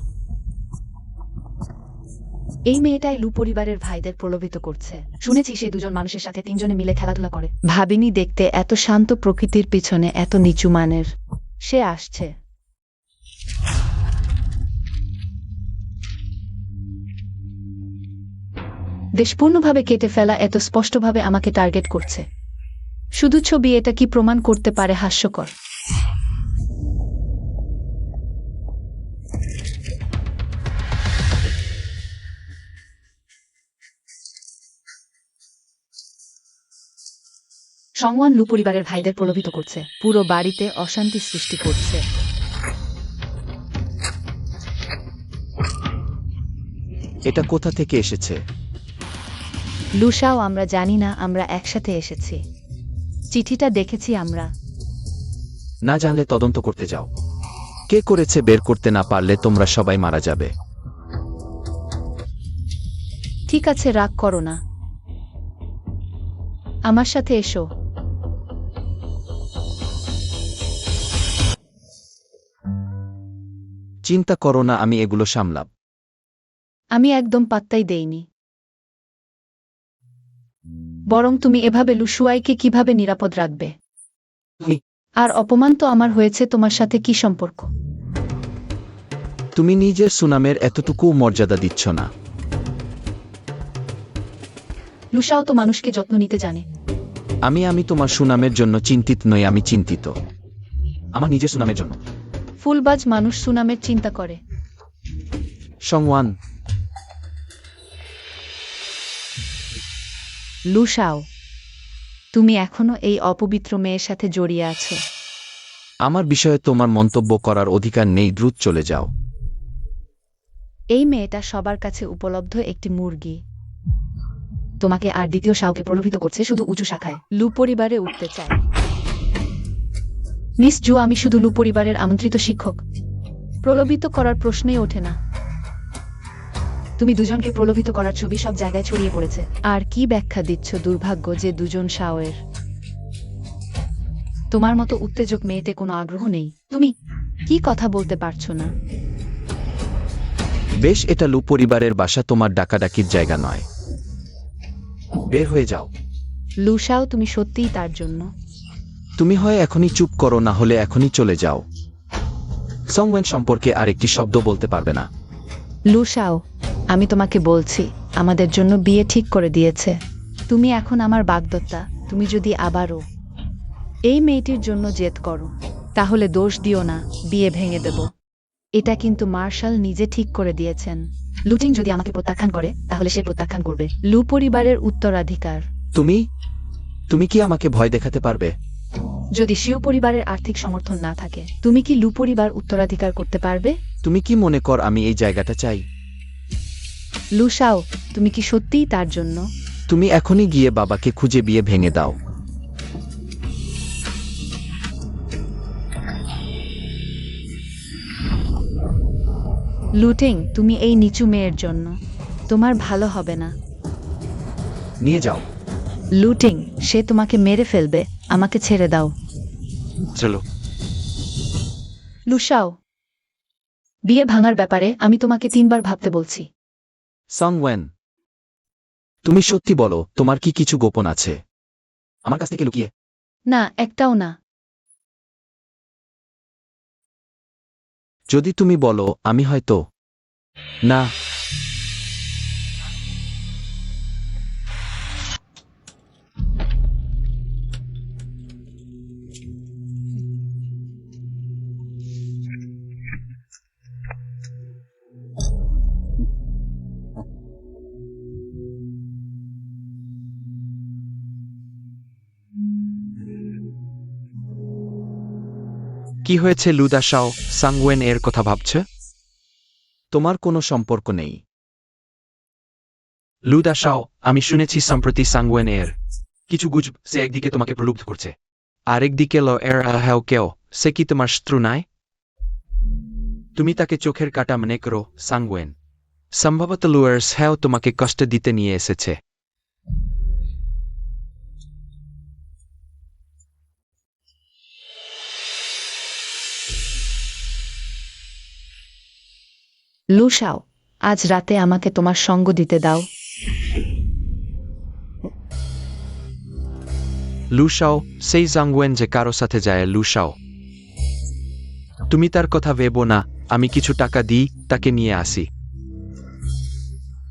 এই মেয়েটাই লু পরিবারের ভাইদের প্রলোভিত করছে। শুনেছি সে দুজন মানুষের সাথে তিনজনে মিলে খেলাধুলা করে। ভাবিনি দেখতে এত শান্ত প্রকৃতির পিছনে এত নিচু মানের। সে আসছে। দেশপূর্ণভাবে কেটে ফেলা এত স্পষ্টভাবে আমাকে টার্গেট করছে। শুধু ছবি এটা কি প্রমাণ করতে পারে? হাস্যকর। সংওয়ান লু পরিবারের ভাইদের প্রলোভিত করছে। পুরো বাড়িতে অশান্তি সৃষ্টি করছে। এটা কোথা থেকে এসেছে? লুসাও আমরা জানি না, আমরা একসাথে এসেছি। চিঠিটা দেখেছি আমরা। না জানলে তদন্ত করতে যাও। কে করেছে বের করতে না পারলে তোমরা সবাই মারা যাবে। ঠিক আছে, রাগ করো না। আমার সাথে এসো। চিন্তা করো না, আমি এগুলো সামলাব। আমি একদম পাত্তাই দেইনি। বরং তুমি এভাবে লুসুয়াইকে কিভাবে নিরাপদ রাখবে? তুমি- আর অপমান তো আমার হয়েছে, তোমার সাথে কি সম্পর্ক? তুমি নিজের সুনামের এতটুকু মর্যাদা দিচ্ছ না। লুসাও তো মানুষকে যত্ন নিতে জানে। আমি তোমার সুনামের জন্য চিন্তিত নই, আমি চিন্তিত আমার নিজের সুনামের জন্য। ফুলবাজ মানুষ সুনামের চিন্তা করে। সংওয়ান, লুসাও, তুমি এখনো এই অপবিত্র মেয়ের সাথে জড়িয়ে আছো। আমার বিষয়ে তোমার মন্তব্য করার অধিকার নেই, দ্রুত চলে যাও। এই মেয়েটা সবার কাছে উপলব্ধ একটি মুরগি। তোমাকে আর দ্বিতীয় শাওকে প্রলোভিত করছে শুধু উঁচু শাখায়। লু পরিবারে উঠতে চায়। মিস জু, আমি শুধু লু পরিবারের আমন্ত্রিত শিক্ষক। প্রলোভিত করার প্রশ্নই ওঠে না। তুমি দুজনকে প্রলোভিত করার ছবি সব জায়গায় ছড়িয়ে পড়েছে। আর কি ব্যাখ্যা দিচ্ছ? দুর্ভাগ্য যে দুজন শাওয়ের। তোমার মতো উত্তেজক মেয়েতে কোনো আগ্রহ নেই। তুমি কি কথা বলতে পারছো না? বেশ, এটা লু পরিবারের বাসা, তোমার ডাকাডাকির জায়গা নয়। বের হয়ে যাও। লুসাও, তুমি সত্যিই তার জন্য। তুমি হয় এখনই চুপ করো, না হলে এখনই চলে যাও। সংওয়েন সম্পর্কে আরেকটি শব্দ বলতে পারবে না। লুসাও, আমি তোমাকে বলছি, আমাদের জন্য বিয়ে ঠিক করে দিয়েছে। তুমি এখন আমার বাগদত্তা। তুমি যদি আবারও এই মেয়েটির জন্য জেদ করো, তাহলে দোষ দিও না, বিয়ে ভেঙে দেব। এটা কিন্তু মার্শাল নিজে ঠিক করে দিয়েছেন। লুটিং যদি আমাকে প্রত্যাখ্যান করে তাহলে সে প্রত্যাখ্যান করবে। লু পরিবারের উত্তরাধিকার। তুমি কি আমাকে ভয় দেখাতে পারবে? যদি শিও পরিবারের আর্থিক সমর্থন না থাকে, তুমি কি লু পরিবার উত্তরাধিকার করতে পারবে? তুমি কি মনে কর আমি এই জায়গাটা চাই? লুসাও, তুমি কি সত্যিই তার জন্য? তুমি এখনই গিয়ে বাবাকে খুঁজে বিয়ে ভেঙে দাও। লুটিং, তুমি এই নিচু মেয়ের জন্য। তোমার ভালো হবে না। নিয়ে যাও। লুটিং, সে তোমাকে মেরে ফেলবে। আমাকে ছেড়ে দাও। চলো। লুসাও, বিয়ে ভাঙার ব্যাপারে আমি তোমাকে 3বার ভাবতে বলছি। সংওয়েন, তুমি সত্যি বলো, তোমার কি কিছু গোপন আছে আমার কাছ থেকে লুকিয়ে? না, একটাও না। যদি তুমি বলো, আমি হয়তো না। কি হয়েছে লুদাসাও? সাংওয়েন এর কথা ভাবছে? তোমার কোনো সম্পর্ক নেই। লুদাসাও, আমি শুনেছি সম্প্রতি সাংওয়েন এর কিছু গুজব। সে একদিকে তোমাকে প্রলুব্ধ করছে, আরেকদিকে ল এর কেও। সে কি তোমার শত্রু নাই? তুমি তাকে চোখের কাটা মনে করো সাংওয়েন। সম্ভবত লুয়ার্স হ্যাও তোমাকে কষ্ট দিতে নিয়ে এসেছে। লুসাও, আজ রাতে আমাকে তোমার সঙ্গ দিতে দাও। লুসাও, সেই সাংওয়েন যে কারো সাথে যায়। লুসাও, তুমি তার কথা ভেবো না। আমি কিছু টাকা দিই, তাকে নিয়ে আসি।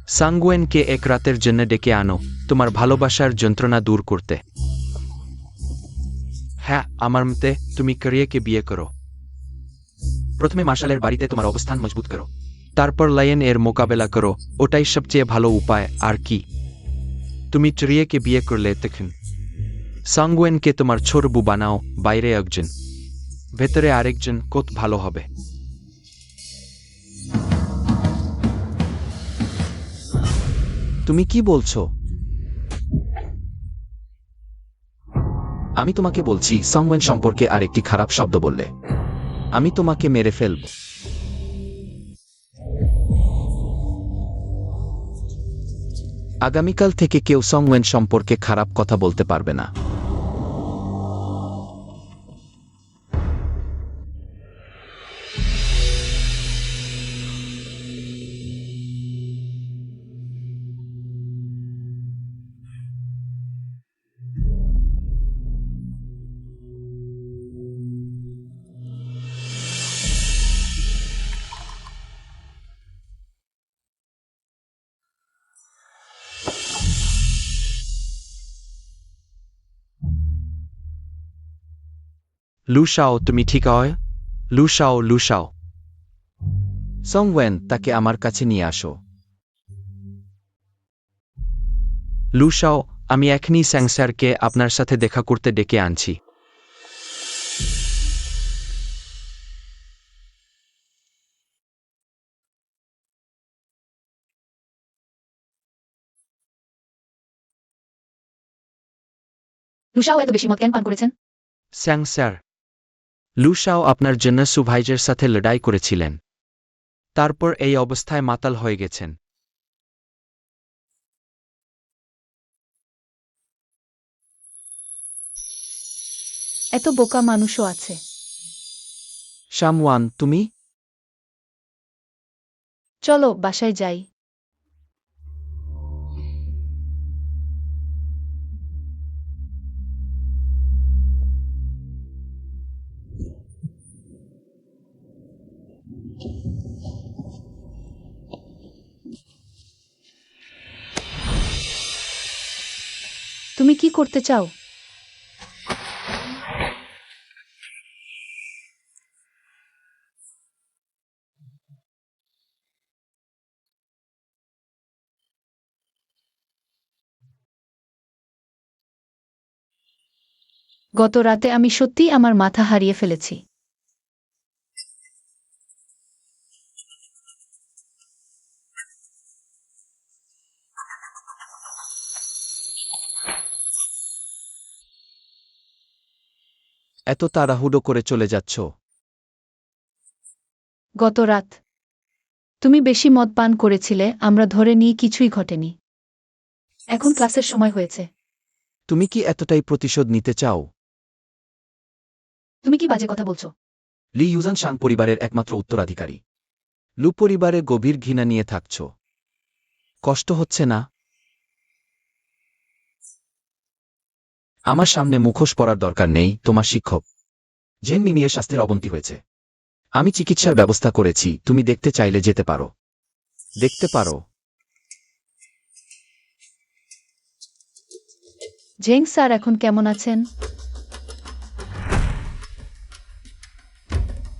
সাংওয়েনকে এক রাতের জন্য ডেকে আনো, তোমার ভালোবাসার যন্ত্রণা দূর করতে। হ্যাঁ, আমার মতে তুমি করিয়েকে বিয়ে করো। প্রথমে মার্শালের বাড়িতে তোমার অবস্থান মজবুত করো, তারপর লায়ন এর মোকাবেলা করো। ওটাই সবচেয়ে ভালো উপায়। আর কি, তুমি ট্রিয়েকে বিয়ে করলে তখন সাংওয়েনকে তোমার ছোটবু বানাও। বাইরে একজন, ভেতরে আরেকজন, কত ভালো হবে। তুমি কি বলছো? আমি তোমাকে বলছি, সংওয়েন সম্পর্কে আরেকটি খারাপ শব্দ বললে আমি তোমাকে মেরে ফেলব। আগামীকাল থেকে কেউ সংওয়েন সম্পর্কে খারাপ কথা বলতে পারবে না। লুশাও, তুমি ঠিক হয়? লুশাও, লুশাও। সংওয়েন, তাকে আমার কাছে নিয়ে আসো। লুশাও, আমি এখনই স্যাংস্যারকে আপনার সাথে দেখা করতে ডেকে আনছি। লুশাও এত বেশি মদ কেন পান করেছেন? স্যাংস্যার, লুশাও আপনার জন্য সুভাইজের সাথে লড়াই করেছিলেন। তারপর এই অবস্থায় মাতাল হয়ে গেছেন। এত বোকা মানুষও আছে। শামওয়ান, তুমি? চলো বাসায় যাই। তুমি কি করতে চাও? গত রাতে আমি সত্যিই আমার মাথা হারিয়ে ফেলেছি। এত তাড়াহুড়ো করে চলে যাচ্ছ? গত রাত তুমি বেশি মদ পান করেছিলে, আমরা ধরে নিয়ে কিছুই ঘটেনি। এখন ক্লাসের সময় হয়েছে। তুমি কি এতটাই প্রতিশোধ নিতে চাও? তুমি কি বাজে কথা বলছো? লি ইউজান শাং পরিবারের একমাত্র উত্তরাধিকারী। লু পরিবারে গভীর ঘৃণা নিয়ে থাকছ। কষ্ট হচ্ছে না? আমার সামনে মুখোশ পরার দরকার নেই, তোমার শিক্ষক জেন মিমিয়ের স্বাস্থ্যের অবনতি হয়েছে। আমি চিকিৎসার ব্যবস্থা করেছি, তুমি দেখতে চাইলে যেতে পারো। দেখতে পারো। জেং স্যার এখন কেমন আছেন?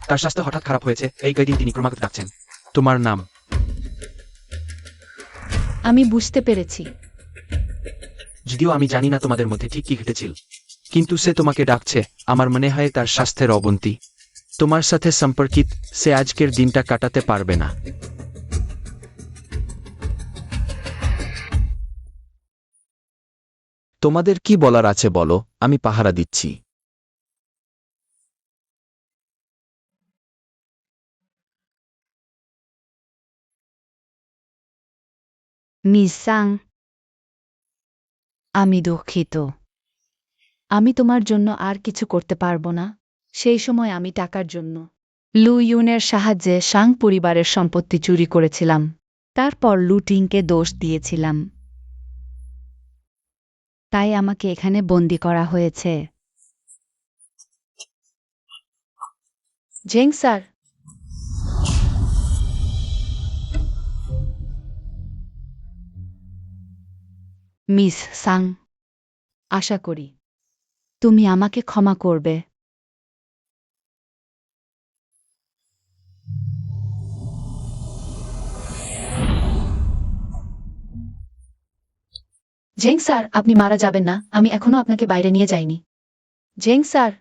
তার স্বাস্থ্য হঠাৎ খারাপ হয়েছে, এই কয়দিন তিনি ক্রমাগত ডাকছেন। তোমার নাম? আমি বুঝতে পেরেছি। যদিও আমি জানি না তোমাদের মধ্যে ঠিক কি ঘটেছিল, কিন্তু সে তোমাকে ডাকছে। আমার মনে হয় তার স্বাস্থ্যের অবনতি তোমার সাথে সম্পর্কিত। সে আজকের দিনটা কাটাতে পারবে না। তোমাদের কি বলার আছে বলো, আমি পাহারা দিচ্ছি। মিস সাং, আমি দুঃখিত। আমি তোমার জন্য আর কিছু করতে পারবো না। সেই সময় আমি টাকার জন্য লু ইউনের সাহায্যে সাং পরিবারের সম্পত্তি চুরি করেছিলাম। তারপর লুটিংকে দোষ দিয়েছিলাম। তাই আমাকে এখানে বন্দি করা হয়েছে। জেং স্যার, মিস সাং, আশা করি তুমি আমাকে ক্ষমা করবে। জেং স্যার, আপনি মারা যাবেন না। আমি এখনো আপনাকে বাইরে নিয়ে যাইনি। জেং স্যার,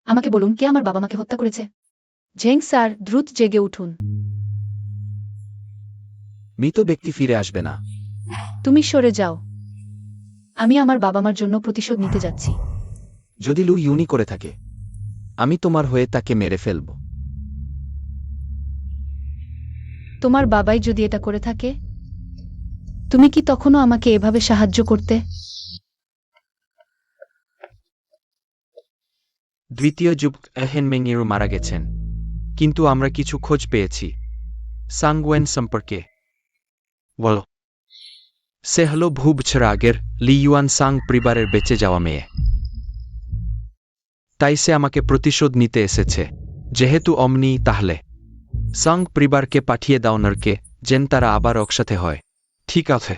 আমাকে বলুন, কে আমার বাবা মাকে হত্যা করেছে? জেং স্যার, দ্রুত জেগে উঠুন। মৃত ব্যক্তি ফিরে আসবে না। তুমি সরে যাও। আমি আমার বাবা মার জন্য প্রতিশোধ নিতে যাচ্ছি। যদি লু ইউনি করে থাকে, আমি তোমার হয়ে তাকে মেরে ফেলব। তোমার বাবাই যদি এটা করে থাকে, তুমি কি তখনও আমাকে এভাবে সাহায্য করতে? দ্বিতীয় যুগ হেনমেংয়েরও মারা গেছেন, কিন্তু আমরা কিছু খোঁজ পেয়েছি সাংওয়েন সম্পর্কে। বলো। সে হল ভূবছর আগের লি ইউয়ান সাং পরিবারের বেঁচে যাওয়া মেয়ে। তাই সে আমাকে প্রতিশোধ নিতে এসেছে। যেহেতু অমনি, তাহলে সাং পরিবারকে পাঠিয়ে দাও নরকে, যেন তারা আবার একসাথে হয়। ঠিক আছে।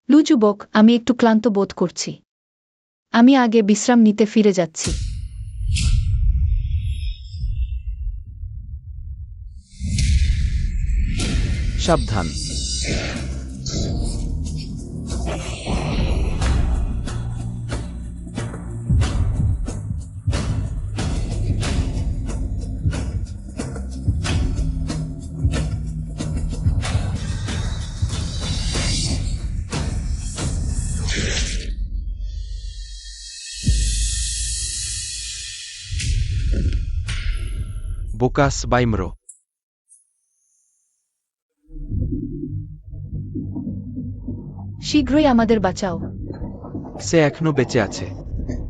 লু যুবক, আমি একটু ক্লান্ত বোধ করছি। আমি আগে বিশ্রাম নিতে ফিরে যাচ্ছি। সাবধান। বোকাস বাইমরো। শীঘ্রই আমাদের বাঁচাও। সে এখনো বেঁচে আছে।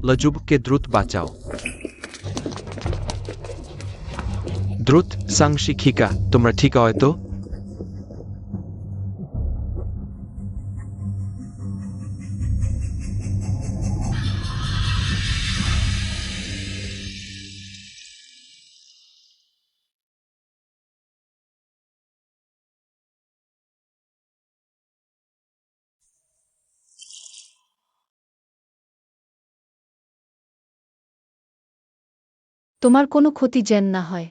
লজুবকে দ্রুত বাঁচাও। দ্রুত। সাং শিক্ষিকা, তোমরা ঠিক হয়তো? তোমার কোনো ক্ষতি যেন না হয়।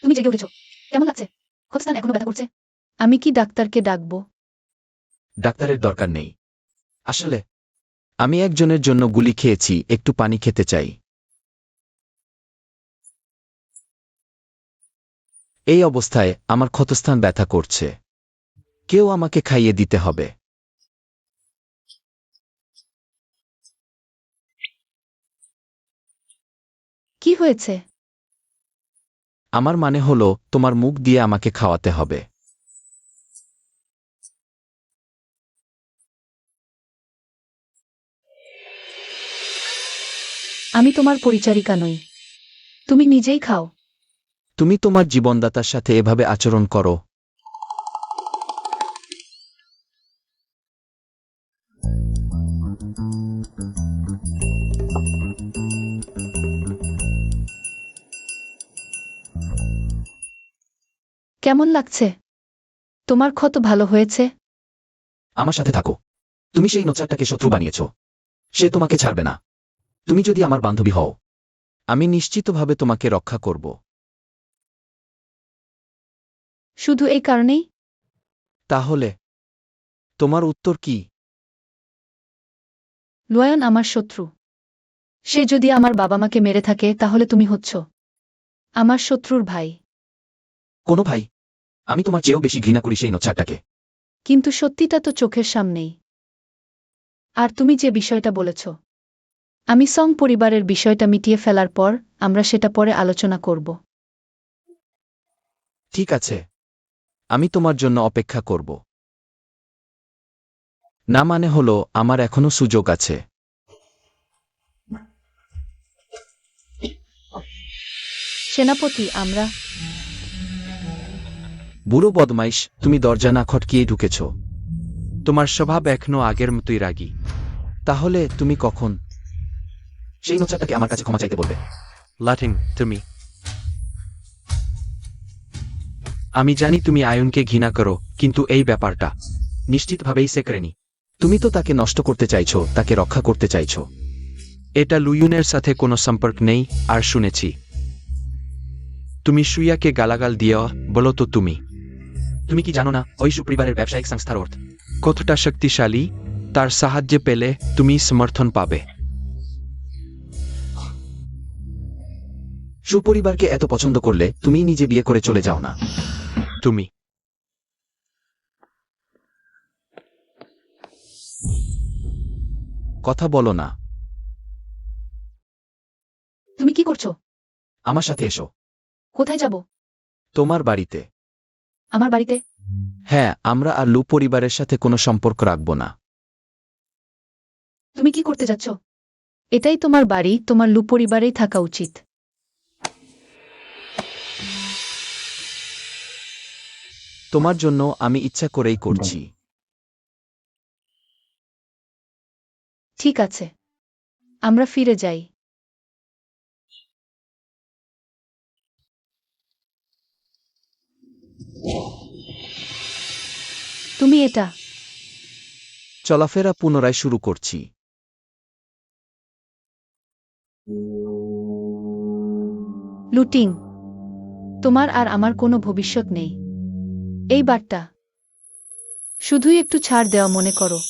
তুমি জেগে উঠেছ। কেমন লাগছে? ক্ষতস্থান এখনো ব্যথা করছে? আমি কি ডাক্তারকে ডাকবো? ডাক্তারের দরকার নেই। আসলে আমি একজনের জন্য গুলি খেয়েছি, একটু পানি খেতে চাই। এই অবস্থায় আমার ক্ষতস্থান ব্যথা করছে। কেউ আমাকে খাইয়ে দিতে হবে। কি হয়েছে? আমার মানে হলো, তোমার মুখ দিয়ে আমাকে খাওয়াতে হবে। আমি তোমার পরিচারিকা নই। তুমি নিজেই খাও। তুমি তোমার জীবনদাতার সাথে এভাবে আচরণ করো? কেমন লাগছে? তোমার ক্ষত ভালো হয়েছে? আমার সাথে থাকো। তুমি সেই নোচারটাকে শত্রু বানিয়েছ। সে তোমাকে ছাড়বে না। তুমি যদি আমার বান্ধবী হও, আমি নিশ্চিতভাবে তোমাকে রক্ষা করব। শুধু এই কারণেই? তাহলে তোমার উত্তর কি? লুয়ান আমার শত্রু। সে যদি আমার বাবা মাকে মেরে থাকে, তাহলে তুমি হচ্ছ আমার শত্রুর ভাই। কোনো ভাই? আমি তোমার চেয়েও বেশি ঘৃণা করি সেই নোচারটাকে। কিন্তু সত্যিটা তো চোখের সামনেই। আর তুমি যে বিষয়টা বলেছ, আমি সং পরিবারের বিষয়টা মিটিয়ে ফেলার পর আমরা সেটা পরে আলোচনা করব। ঠিক আছে, আমি তোমার জন্য অপেক্ষা করব। না মানে হলো, আমার এখনো সুযোগ আছে। সেনাপতি, আমরা বুড়ো বদমাইশ, তুমি দরজা না খটকিয়ে ঢুকেছ। তোমার স্বভাব এখনো আগের মতোই রাগী। তাহলে তুমি কখন সেই নোচারটাকে আমার কাছে ক্ষমা চাইতে বলবে? লাটিং, তুমি। আমি জানি তুমি আয়নকে ঘৃণা করো, কিন্তু এই ব্যাপারটা নিশ্চিতভাবেই সে করেনি। তুমি তো তাকে নষ্ট করতে চাইছো, তাকে রক্ষা করতে চাইছো। এটা লুইয়ুনের সাথে কোনো সম্পর্ক নেই। আর শুনেছি তুমি সুইয়াকে গালাগাল দিও। বলো তো তুমি কি জানো না ওই সুপরিবারের ব্যবসায়িক সংস্থার অর্থ কতটা শক্তিশালী? তার সাহায্যে পেলে তুমি সমর্থন পাবে। সুপরিবারকে এত পছন্দ করলে তুমি নিজে বিয়ে করে চলে যাও না। তুমি কথা বলো না। তুমি কি করছো? আমার সাথে এসো। কোথায় যাব? তোমার বাড়িতে। আমার বাড়িতে? হ্যাঁ, আমরা আর লু পরিবারের সাথে কোনো সম্পর্ক রাখব না। তুমি কি করতে যাচ্ছ? এটাই তোমার বাড়ি, তোমার লু পরিবারেই থাকা উচিত। তোমার জন্য আমি ইচ্ছা করেই করছি। ঠিক আছে, আমরা ফিরে যাই। তুমি এটা চলাফেরা পুনরায় শুরু করছি। লুটিং, তোমার আর আমার কোনো ভবিষ্যৎ নেই। এই বারটা শুধুই একটু ছাড় দেওয়া মনে করো।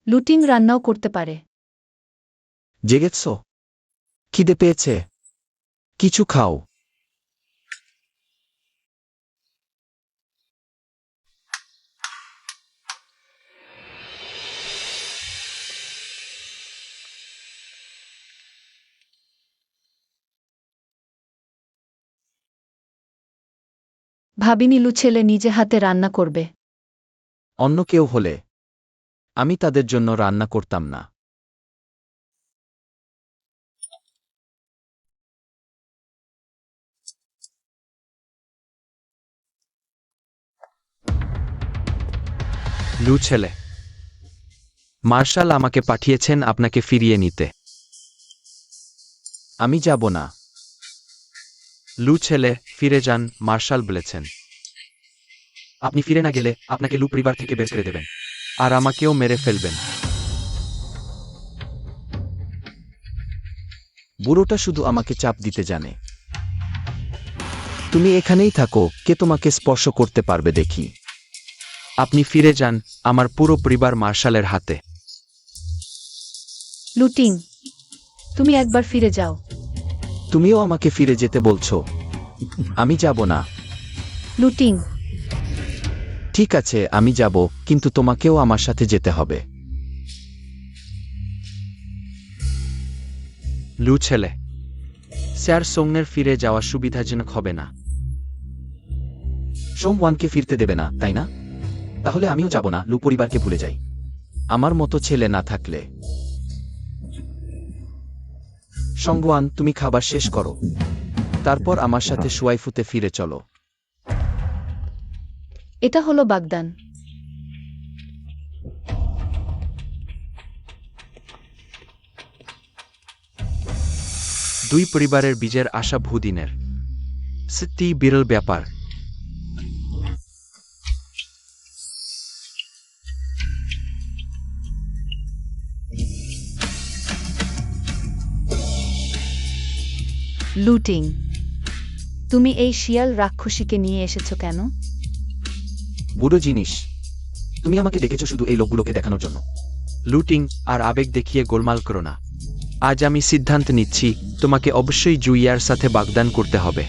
লুটিং রান্নাও করতে পারে। জেগেছ? খিদে পেয়েছে? কিছু খাও। ভাবিনি লু ছেলে নিজে হাতে রান্না করবে। অন্য কেউ হলে আমি তাদের জন্য রান্না করতাম না। লু ছেলে, মার্শাল আমাকে পাঠিয়েছেন আপনাকে ফিরিয়ে নিতে। আমি যাব না। লু ছেলে, ফিরে যান, মার্শাল বলেছেন। আপনি ফিরে না গেলে আপনাকে লু পরিবার থেকে বের করে দেবেন, আর আমাকেও মেরে ফেলবেন। বুড়োটা শুধু আমাকে চাপ দিতে জানে। তুমি এখানেই থাকো, কে তোমাকে স্পর্শ করতে পারবে দেখি। আপনি ফিরে যান, আমার পুরো পরিবার মার্শালের হাতে। লুটিং, তুমি একবার ফিরে যাও। তুমিও আমাকে ফিরে যেতে বলছো? আমি যাব না। লুটিং, ঠিক আছে, আমি যাব, কিন্তু তোমাকেও আমার সাথে যেতে হবে। লু ছেলে, স্যার সোংনের ফিরে যাওয়া সুবিধাজনক হবে না। সোমওয়ানকে ফিরতে দেবে না, তাই না? তাহলে আমিও যাব না, লু পরিবারকে ভুলে যাই। আমার মতো ছেলে না থাকলে। সংওয়ান, তুমি খাবার শেষ করো, তারপর আমার সাথে সুয়াইফুতে ফিরে চলো। এটা হলো বাগদান। দুই পরিবারের বীজের আশা ভূদিনের। সত্যি বিরল ব্যাপার। লুটিং, তুমি এই শিয়াল রাক্ষসীকে নিয়ে এসেছো কেন? বুড়ো জিনিস, তুমি আমাকে ডেকেছো শুধু এই লোকগুলোকে দেখানোর জন্য। লুটিং আর আবেগ দেখিয়ে গোলমাল করো না। আজ আমি সিদ্ধান্ত নিচ্ছি, তোমাকে অবশ্যই জুইয়ার সাথে বাগদান করতে হবে।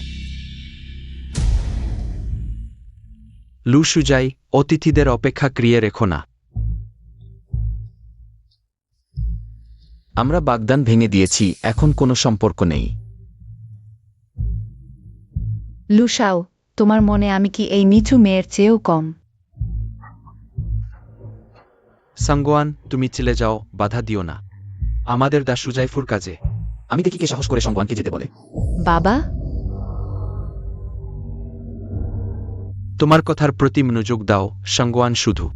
লু সুজাই, অতিথিদের অপেক্ষা করিয়ে রেখো না। আমরা বাগদান ভেঙে দিয়েছি, এখন কোনো সম্পর্ক নেই। লুসাও, তোমার মনে আমি কি এই নিচু মেয়ের চেয়েও কম? সাংগোয়ান, তুমি চলে যাও, বাধা দিও না। আমাদের দা সুজাইফুর কাজে। আমি দেখি কে সাহস করে সংওয়ানকে যেতে বলে। বাবা, তোমার কথার প্রতি মনোযোগ দাও, সাংগোয়ান। শুধু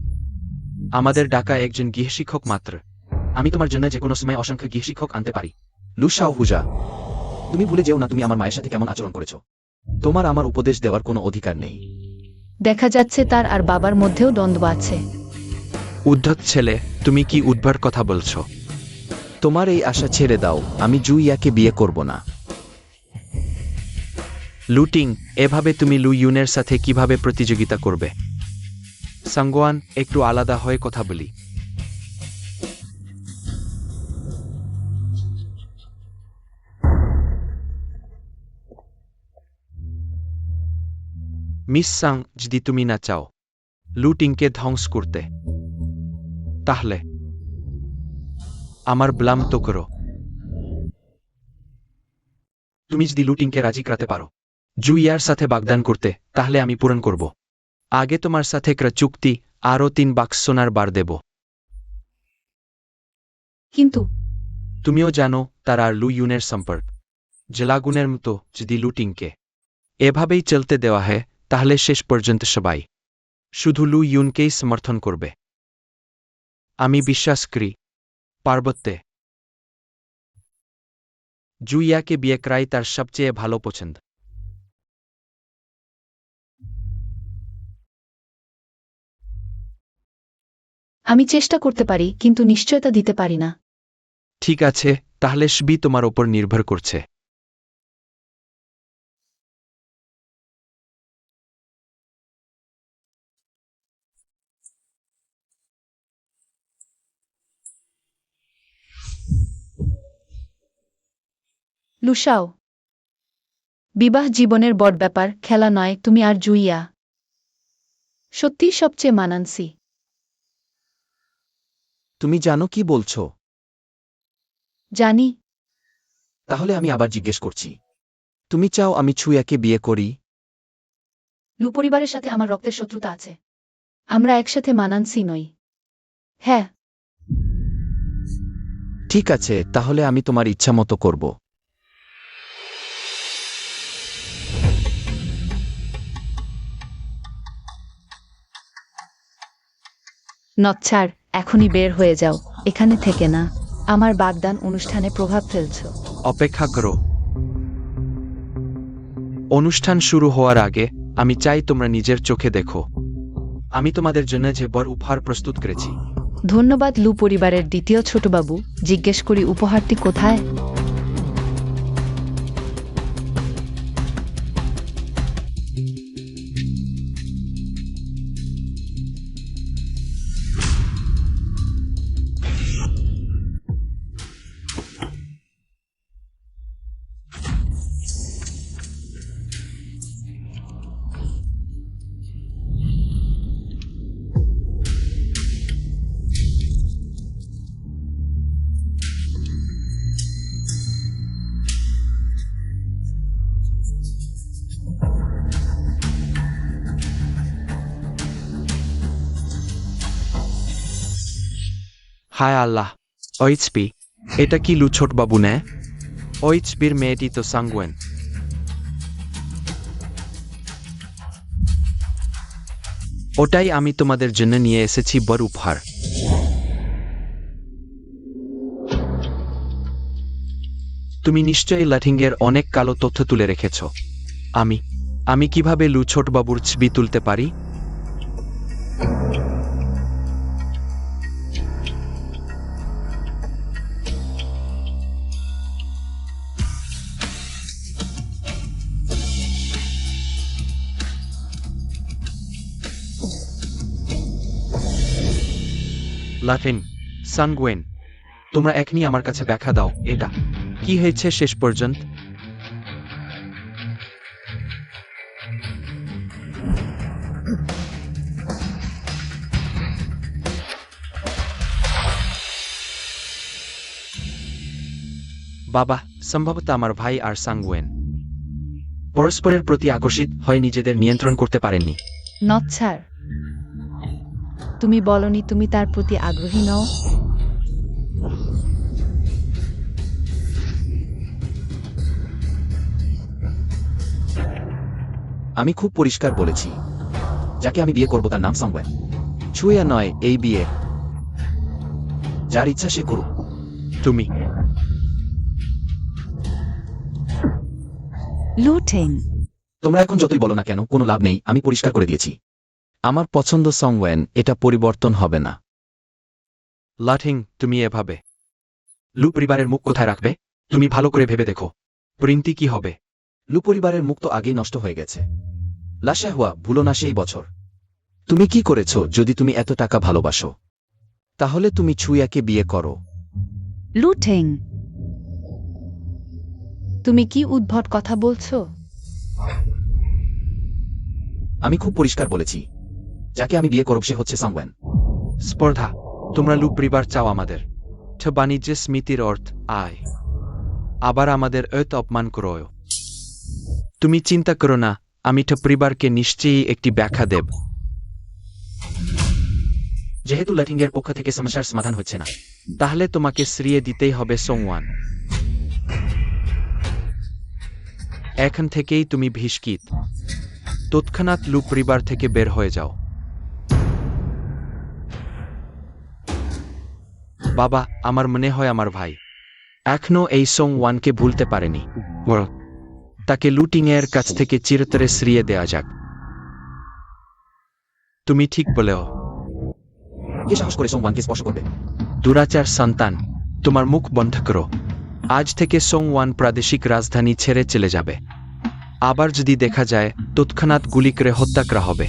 আমাদের ডাকা একজন গৃহশিক্ষক মাত্র। আমি তোমার জন্য যে কোনো সময় অসংখ্য গৃহশিক্ষক আনতে পারি। লুসাও হুজা, তুমি ভুলে যেও না তুমি আমার মায়ের সাথে কেমন আচরণ করেছো। তোমার আমার উপদেশ দেওয়ার কোনো অধিকার নেই। দেখা যাচ্ছে তার আর বাবার মধ্যেও দ্বন্দ্ব আছে। উদ্ধত ছেলে, তুমি কি উদ্ভার কথা বলছো? তোমার এই আশা ছেড়ে দাও, আমি জুইয়াকে বিয়ে করব না। লুটিং, এভাবে তুমি লু ইউনের সাথে কিভাবে প্রতিযোগিতা করবে? সাংগোয়ান, একটু আলাদা হয়ে কথা বলি। মিস সাং, যদি তুমি না চাও লুটিংকে ধ্বংস করতে, তাহলে আমার ব্লাম তো করো। তুমি যদি লুটিংকে রাজি করাতে পারো জুইয়ার সাথে বাগদান করতে, তাহলে আমি পূরণ করব। আগে তোমার সাথে একটা চুক্তি, আরও 3 বাক্স সোনার বার দেব। কিন্তু তুমিও জানো তার আর লু ইউনের সম্পর্ক জলাগুনের মতো। যদি লুটিংকে এভাবেই চলতে দেওয়া হয়, তাহলে শেষ পর্যন্ত সবাই শুধু লু ইউনকেই সমর্থন করবে। আমি বিশ্বাস করি পার্বত্যে জুইয়াকে বিয়ে করাই তার সবচেয়ে ভালো পছন্দ। আমি চেষ্টা করতে পারি, কিন্তু নিশ্চয়তা দিতে পারি না। ঠিক আছে, তাহলে সবই তোমার ওপর নির্ভর করছে। লুসাও, বিবাহ জীবনের বড় ব্যাপার, খেলা নয়। তুমি আর জুইয়া সত্যিই সবচেয়ে মানানসি। তুমি জানো কি বলছো? জানি। তাহলে আমি আবার জিজ্ঞেস করছি, তুমি চাও আমি ছুয়াকে বিয়ে করি? লু পরিবারের সাথে আমার রক্তের শত্রুতা আছে। আমরা একসাথে মানানসি নই। হ্যাঁ। ঠিক আছে, তাহলে আমি তোমার ইচ্ছা মতো করব। নচ্ছার, এখনই বের হয়ে যাও এখানে থেকে না। আমার বাগদান অনুষ্ঠানে প্রভাব ফেলছ। অপেক্ষা করো। অনুষ্ঠান শুরু হওয়ার আগে আমি চাই তোমরা নিজের চোখে দেখো আমি তোমাদের জন্য যে বড় উপহার প্রস্তুত করেছি। ধন্যবাদ লু পরিবারের দ্বিতীয় ছোটবাবু। জিজ্ঞেস করি উপহারটি কোথায়? হায় আল্লাহ, ওইচপি, এটা কি লু ছোট বাবু নে? ওইচপির মেয়েটি তো সাংগুয়েন। ওটাই আমি তোমাদের জন্য নিয়ে এসেছি বড় উপহার। তুমি নিশ্চয়ই লাঠিংয়ের অনেক কালো তথ্য তুলে রেখেছ। আমি কিভাবে লু ছোটবাবুর ছবি তুলতে পারি? লাঠিং, সানগুয়েন, তোমরা এখনই আমার কাছে ব্যাখ্যা দাও, এটা কি হয়েছে শেষ পর্যন্ত? বাবা, সম্ভবত আমার ভাই আর সাংগুয়েন পরস্পরের প্রতি আকর্ষিত হয়ে নিজেদের নিয়ন্ত্রণ করতে পারেননি। নচ্ছার, তুমি বলনি তুমি তার প্রতি আগ্রহী নও? আমি খুব পরিষ্কার বলেছি, যাকে আমি বিয়ে করব তার নাম সাংগুয়েন। ছুঁয়া নয় এই বিয়ে। যার ইচ্ছা সে করুক। তুমি লুটেং, তোমরা এখন যতই বলো না কেন, কোনো লাভ নেই। আমি পরিষ্কার করে দিয়েছি। আমার পছন্দ সংওয়েন, এটা পরিবর্তন হবে না। লাঠিং, তুমি এভাবে লু পরিবারের মুখ কোথায় রাখবে? তুমি ভালো করে ভেবে দেখো, প্রিন্তি কি হবে? লু পরিবারের মুখ তো আগেই নষ্ট হয়ে গেছে। লাশা হুয়া, ভুলো না সেই বছর। তুমি কি করেছ? যদি তুমি এত টাকা ভালোবাসো, তাহলে তুমি ছুইয়াকে বিয়ে করো। লুটেং, তুমি কি উদ্ভট কথা বলছো? আমি খুব পরিষ্কার বলেছি, যাকে আমি বিয়ে করব সে হচ্ছে সংওয়েন। স্পর্ধা, তোমরা লু পরিবার চাও আমাদের বাণিজ্যের স্মৃতির অর্থ আয়, আবার আমাদের অপমান করো। তুমি চিন্তা করো না, আমি পরিবারকে নিশ্চয়ই একটি ব্যাখ্যা দেব। যেহেতু লাটিংয়ের পক্ষ থেকে সমস্যার সমাধান হচ্ছে না, তাহলে তোমাকে সরিয়ে দিতেই হবে সোংওয়ান। এখন থেকেই তুমি ভিস্কিত, তৎক্ষণাৎ লু পরিবার থেকে বের হয়ে যাও। বাবা, আমার মনে হয় আমার ভাই এখনো এই সোংওয়ানকে ভুলতে পারেনি। তাকে লুটিংয়ের কাছ থেকে চিরতরে সরিয়ে দেওয়া যাক। তুমি ঠিক বলেও। কে সাহস করে সংওয়ানকে স্পর্শ করবে? দুরাচার সন্তান, তোমার মুখ বন্ধ করো। আজ থেকে সোংওয়ান প্রাদেশিক রাজধানী ছেড়ে চলে যাবে। আবার যদি দেখা যায়, তৎক্ষণাৎ গুলি করে হত্যা করা হবে।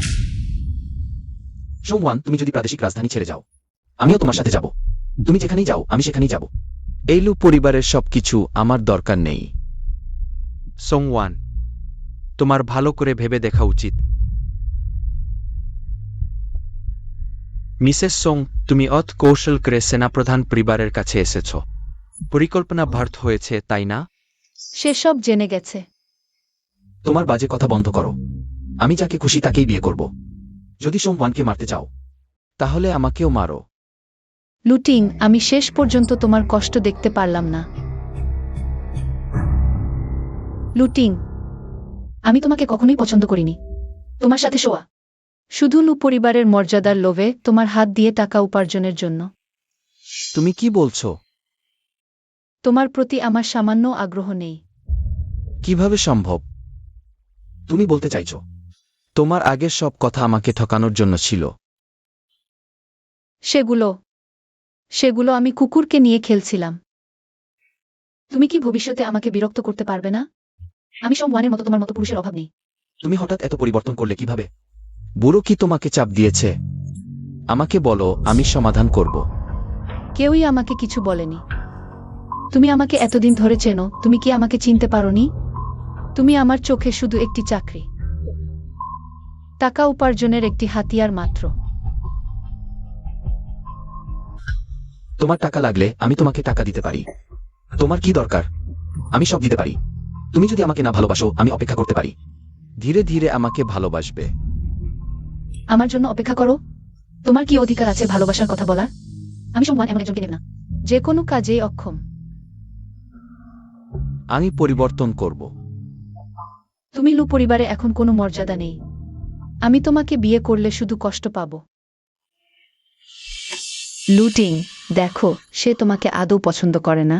সংওয়ান, তুমি যদি প্রাদেশিক রাজধানী ছেড়ে যাও, আমিও তোমার সাথে যাব। তুমি যেখানেই যাও আমি সেখানেই যাব। এই লু পরিবারের সবকিছু আমার দরকার নেই। সোংওয়ান, তোমার ভালো করে ভেবে দেখা উচিত। মিসেস সোং, তুমি কৌশল করে সেনাপ্রধান পরিবারের কাছে এসেছ। পরিকল্পনা ব্যর্থ হয়েছে, তাই না? সেসব জেনে গেছে। তোমার বাজে কথা বন্ধ করো। আমি যাকে খুশি তাকেই বিয়ে করব। যদি সংওয়ানকে মারতে চাও, তাহলে আমাকেও মারো। লুটিং, আমি শেষ পর্যন্ত তোমার কষ্ট দেখতে পারলাম না। লুটিং, আমি তোমাকে কখনোই পছন্দ করিনি। তোমার সাথে শোয়া শুধু লু পরিবারের মর্যাদার লোভে, তোমার হাত দিয়ে টাকা উপার্জনের জন্য। তুমি কি বলছো? তোমার প্রতি আমার সামান্য আগ্রহ নেই। কিভাবে সম্ভব? তুমি বলতে চাইছো তোমার আগের সব কথা আমাকে ঠকানোর জন্য ছিল? সেগুলো আমি কুকুরকে নিয়ে খেলছিলাম। তুমি কি ভবিষ্যতে আমাকে বিরক্ত করতে পারবে না? আমি সোংওয়ানের মতো তোমার মতো পুরুষের অভাব নেই। তুমি হঠাৎ এত পরিবর্তন করলে কিভাবে? বুড়ো কি তোমাকে চাপ দিয়েছে? আমাকে বলো, আমি সমাধান করব। কেউই আমাকে কিছু বলেনি। তুমি আমাকে এতদিন ধরে চেনো, তুমি কি আমাকে চিনতে পারোনি? তুমি আমার চোখে শুধু একটি চাকরি, টাকা উপার্জনের একটি হাতিয়ার মাত্র। তোমার টাকা লাগলে আমি তোমাকে টাকা দিতে পারি। তোমার কি দরকার? আমি সব দিতে পারি। তুমি যদি আমাকে না ভালোবাসো, আমি অপেক্ষা করতে পারি। ধীরে ধীরে আমাকে ভালোবাসবে। আমার জন্য অপেক্ষা করো? তোমার কি অধিকার আছে ভালোবাসার কথা বলার? আমি সোংওয়ান এমন একজনকে নেব না। যে কোনো কাজেই অক্ষম। আমি পরিবর্তন করব। তুমি লু পরিবারে এখন কোনো মর্যাদা নেই। আমি তোমাকে বিয়ে করলে শুধু কষ্ট পাব। লুটিং, দেখো, সে তোমাকে আদৌ পছন্দ করে না।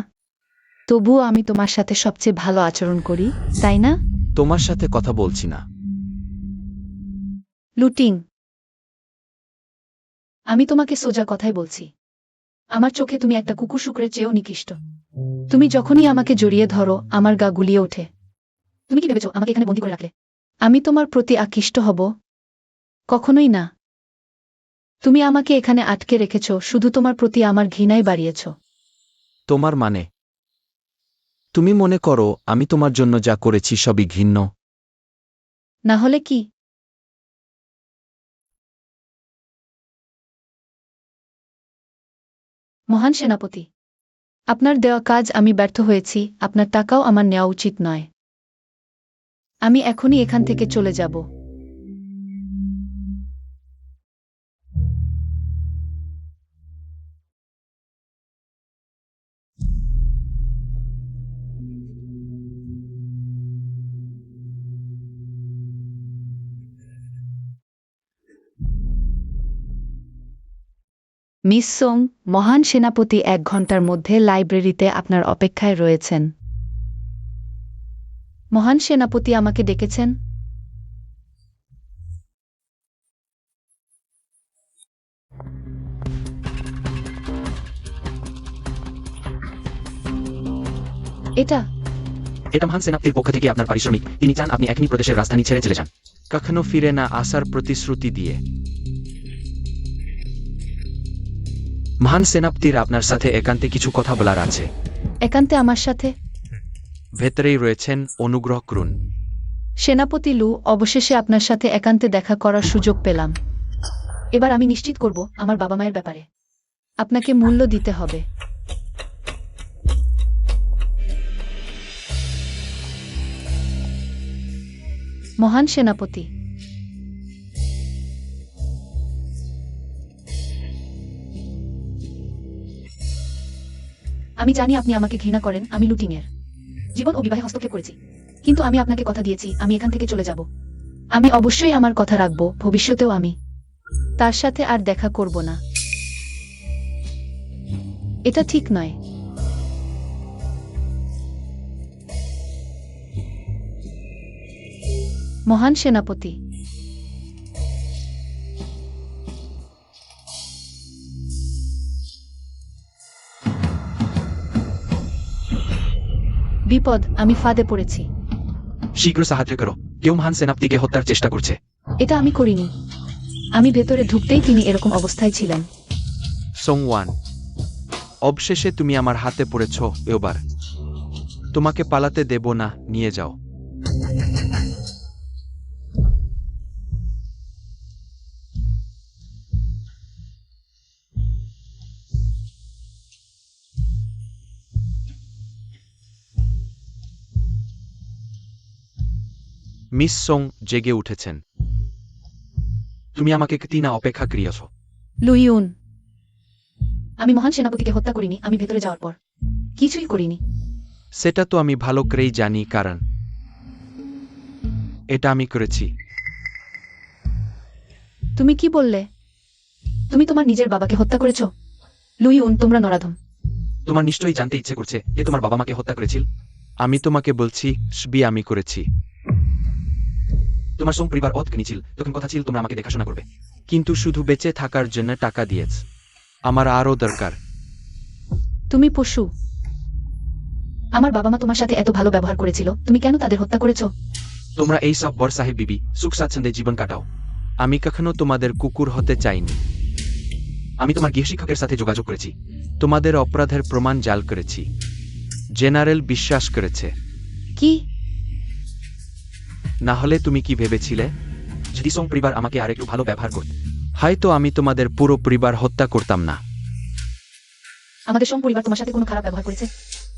তবুও আমি তোমার সাথে সবচেয়ে ভালো আচরণ করি, তাই না? তোমার সাথে কথা বলছি না। লুটিং, আমি তোমাকে সোজা কথাই বলছি। আমার চোখে তুমি একটা কুকুর শুকরের চেয়েও নিকৃষ্ট। তুমি যখনই আমাকে জড়িয়ে ধরো, আমার গা গুলিয়ে ওঠে। তুমি কি ভেবেছো আমাকে এখানে বন্দী করে রাখলে? আমি তোমার প্রতি আকৃষ্ট হব? কখনোই না। তুমি আমাকে এখানে আটকে রেখেছ, শুধু তোমার প্রতি আমার ঘৃণাই বাড়িয়েছ। তোমার মানে? তুমি মনে করো আমি তোমার জন্য যা করেছি সবই ঘৃণ্য? না হলে কি? মহান সেনাপতি, আপনার দেওয়া কাজ আমি ব্যর্থ হয়েছি, আপনার টাকাও আমার নেওয়া উচিত নয়। আমি এখনই এখান থেকে চলে যাব। মিস সোং, মহান সেনাপতি 1 ঘন্টার মধ্যে লাইব্রেরিতে আপনার অপেক্ষায় রয়েছেন। মহান সেনাপতি আমাকে ডেকেছেন? এটা এটা মহান সেনাপতির পক্ষ থেকে আপনার পারিশ্রমিক। তিনি চান আপনি এখনই প্রদেশের রাজধানী ছেড়ে চলে যান, কখনো ফিরে না আসার প্রতিশ্রুতি দিয়ে। মহান সেনাপতির আপনার সাথে একান্তে কিছু কথা বলার আছে। একান্তে আমার সাথে? ভেতরেই রয়েছেন, অনুগ্রহ করুন। সেনাপতি লু, অবশেষে আপনার সাথে একান্তে দেখা করার সুযোগ পেলাম। এবার আমি নিশ্চিত করব আমার বাবা মায়ের ব্যাপারে। আপনাকে মূল্য দিতে হবে। মহান সেনাপতি, আমি জানি আপনি আমাকে ঘৃণা করেন। আমি লুটিংয়ের জীবন ও বিবাহে হস্তক্ষেপ করেছি, কিন্তু আমি আপনাকে কথা দিয়েছি আমি এখান থেকে চলে যাব। আমি অবশ্যই আমার কথা রাখব। ভবিষ্যতেও আমি তার সাথে আর দেখা করব না। এটা ঠিক নয়। মহান সেনাপতি, বিপদ, আমি ফাঁদে পড়েছি। শীঘ্র সাহায্য করো, কেউ মহান সেনাপতিকে হত্যার চেষ্টা করছে। এটা আমি করিনি। আমি ভেতরে ঢুকতেই তিনি এরকম অবস্থায় ছিলেন। সোংওয়ান, অবশেষে তুমি আমার হাতে পড়েছ। এবার তোমাকে পালাতে দেব না, নিয়ে যাও। মিস সোং জেগে উঠেছেন। তুমি আমাকে কিনা অপেক্ষা করিয়াছ। লুইউন, আমি মহান সেনাপতিকে হত্যা করিনি। আমি ভেতরে যাওয়ার পর কিছুই করিনি। সেটা তো আমি ভালো করেই জানি, কারণ এটা আমি করেছি। তুমি কি বললে? তুমি তোমার নিজের বাবাকে হত্যা করেছ? লুইউন, তোমরা নরাধম। তোমার নিশ্চয়ই জানতে ইচ্ছে করছে যে তোমার বাবা মাকে হত্যা করেছিল। আমি তোমাকে বলছি, সবই আমি করেছি। তোমার সোং পরিবার অত কিনেছিল, তখন কথা ছিল তোমরা আমাকে দেখাশোনা করবে, কিন্তু শুধু বেঁচে থাকার জন্য টাকা দিয়েছ। আমার আরও দরকার। তুমি পশু। আমার বাবা মা তোমার সাথে এত ভালো ব্যবহার করেছিল, তুমি কেন তাদের হত্যা করেছ? তোমরা এই সব বর সাহেব বিবি সুখ স্বাচ্ছন্দ্যে জীবন কাটাও। আমি কখনো তোমাদের কুকুর হতে চাইনি। আমি তোমার গৃহশিক্ষকের সাথে যোগাযোগ করেছি, তোমাদের অপরাধের প্রমাণ জাল করেছি। জেনারেল বিশ্বাস করেছে। কি? না হলে তুমি কি ভেবেছিলে? যদি সোং পরিবার আমাকে আরেকটু ভালো ব্যবহার করত, হয়তো আমি তোমাদের পুরো পরিবার হত্যা করতাম না। আমাদের সোং পরিবার তোমার সাথে কোনো খারাপ ব্যবহার করেছে?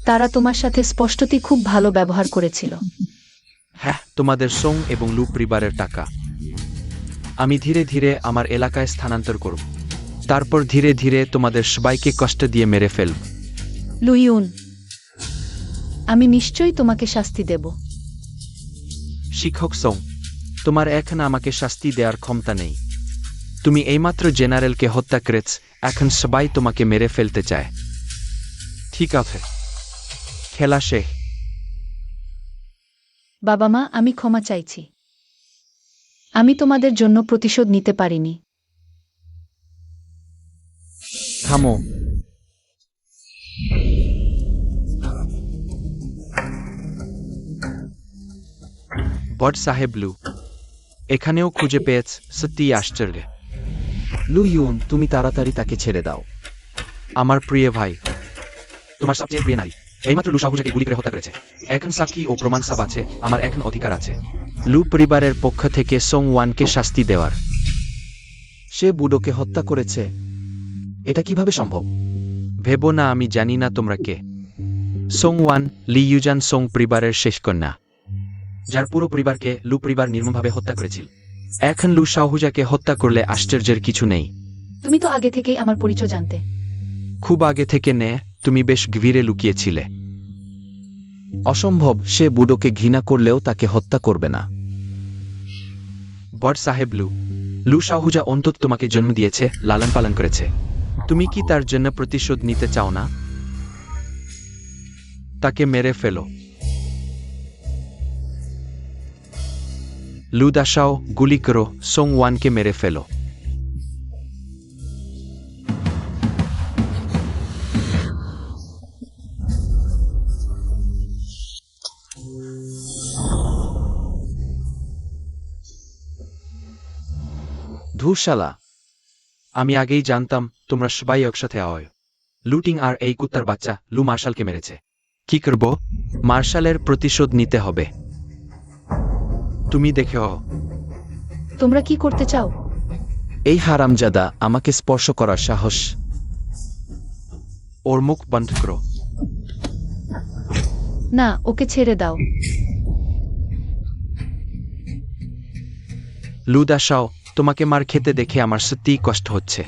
তারা তোমার সাথে স্পষ্টতই খুব ভালো ব্যবহার করেছিল। হ্যাঁ, তোমাদের সোং এবং লু পরিবারের টাকা আমি ধীরে ধীরে আমার এলাকায় স্থানান্তর করব। তারপর ধীরে ধীরে তোমাদের সবাইকে কষ্ট দিয়ে মেরে ফেলব। লুইউন, আমি নিশ্চয়ই তোমাকে শাস্তি দেব। শিক্ষক সোং, তোমার এখন আমাকে শাস্তি দেওয়ার ক্ষমতা নেই। তুমি এইমাত্র জেনারেলকে হত্যা করেছ, এখন সবাই তোমাকে মেরে ফেলতে চায়। ঠিক আছে, খেলা শেষ। বাবা মা, আমি ক্ষমা চাইছি। আমি তোমাদের জন্য প্রতিশোধ নিতে পারিনি। থামো। বট সাহেব লু, এখানেও খুঁজে পেয়েছ, সত্যি আশ্চর্য। লুইউন, তুমি তাড়াতাড়ি তাকে ছেড়ে দাও। আমার প্রিয় ভাই, তোমার সবচেয়ে প্রিয় নারী এইমাত্র লু শাহুজাকে গুলি করে হত্যা করেছে। এখন সাক্ষী ও প্রমাণ সব আছে, আমার এখন অধিকার আছে লু পরিবারের পক্ষ থেকে সোং ওয়ানকে শাস্তি দেওয়ার। সে বুডোকে হত্যা করেছে। এটা কিভাবে সম্ভব? ভেবো না আমি জানি না তোমরা কে। সোং ওয়ান, লি ইউজান সোং পরিবারের শেষ কন্যা, যার পুরো পরিবারকে লু পরিবার নির্মমভাবে হত্যা করেছিল। এখন লু শাহুজাকে হত্যা করলে আশ্চর্যের কিছু নেই। তুমি তো আগে থেকেই আমার পরিচয় জানতে। খুব আগে থেকে নে, তুমি বেশ গভীরে লুকিয়েছিলে। অসম্ভব, সে বুডোকে ঘৃণা করলেও তাকে হত্যা করবে না। বড় সাহেব লু, লু শাহুজা অন্তত তোমাকে জন্ম দিয়েছে, লালন পালন করেছে। তুমি কি তার জন্য প্রতিশোধ নিতে চাও না? তাকে মেরে ফেলো। লু দাসাও, গুলি করো, সোং ওয়ানকে মেরে ফেলো। ধূরশালা। আমি আগেই জানতাম তোমরা সবাই একসাথে হয়। লুটিং আর এই কুত্তার বাচ্চা লু মার্শালকে মেরেছে। কি করব? মার্শালের প্রতিশোধ নিতে হবে। তুমি দেখে তোমরা কি করতে চাও? এই হারামজাদা আমাকে স্পর্শ করার সাহস। ওর মুখ বন্ধ করো। না, ওকে ছেড়ে দাও। লু দাসাও, তোমাকে মার খেতে দেখে আমার সত্যিই কষ্ট হচ্ছে।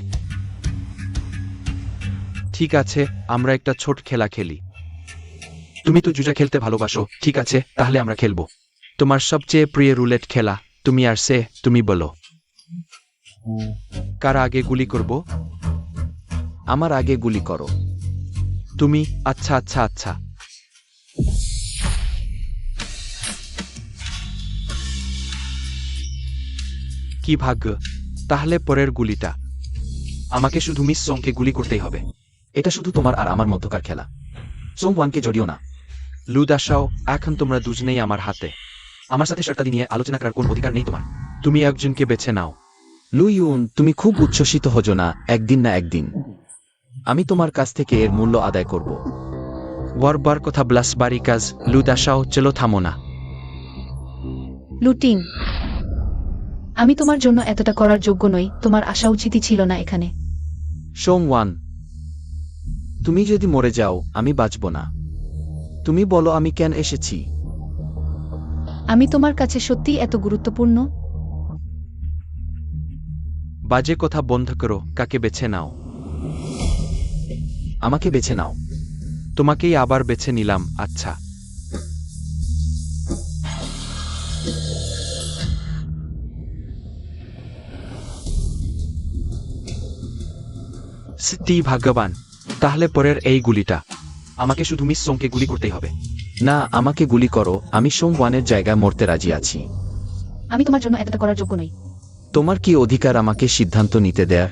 ঠিক আছে, আমরা একটা ছোট খেলা খেলি। তুমি তো জুজা খেলতে ভালোবাসো, ঠিক আছে তাহলে আমরা খেলবো। তোমার সবচেয়ে প্রিয় রুলেট খেলা, তুমি আর সে, তুমি বলো। কার আগে গুলি করব? আমার আগে গুলি করো। তুমি? আচ্ছা আচ্ছা আচ্ছা। কি ভাগ্য! তাহলে পরের গুলিটা আমাকে শুধু মিস সোংকে গুলি করতেই হবে। এটা শুধু তোমার আর আমার মধ্যকার খেলা। সোমওয়ানকে জড়িও না। লু দাসাও, এখন তোমরা দুজনেই আমার হাতে। আমার সাথে শর্তাদি নিয়ে আলোচনা করার কোন অধিকার নেই তোমার। তুমি একজনকে বেছে নাও। লু ইউন, তুমি খুব উচ্ছ্বসিত হজো না, একদিন না একদিন আমি তোমার কাছ থেকে এর মূল্য আদায় করব। ওয়ারবার কথা ব্লাস বাড়ি কাজ। লু দাসাও, চলো থামো না। লুটিং, আমি তোমার জন্য এতটা করার যোগ্য নই, তোমার আসা উচিতই ছিল না এখানে। সোমওয়ান, তুমি যদি মরে যাও আমি বাঁচব না। তুমি বলো আমি কেন এসেছি। আমি তোমার কাছে সত্যিই এত গুরুত্বপূর্ণ? বাজে কথা বন্ধ করো, কাকে বেছে নাও। আমাকে বেছে নাও। তোমাকেই আবার বেছে নিলাম। আচ্ছা, সত্যিই ভাগ্যবান। তাহলে পরের এই গুলিটা আমাকে শুধু মিস সোংকে গুলি করতেই হবে। না, আমাকে গুলি করো, আমি সোমওয়ানের জায়গায় মরতে রাজি আছি। আমি তোমার জন্য এতটা করার যোগ্য নই। তোমার কি অধিকার আমাকে সিদ্ধান্ত নিতে দেয়ার?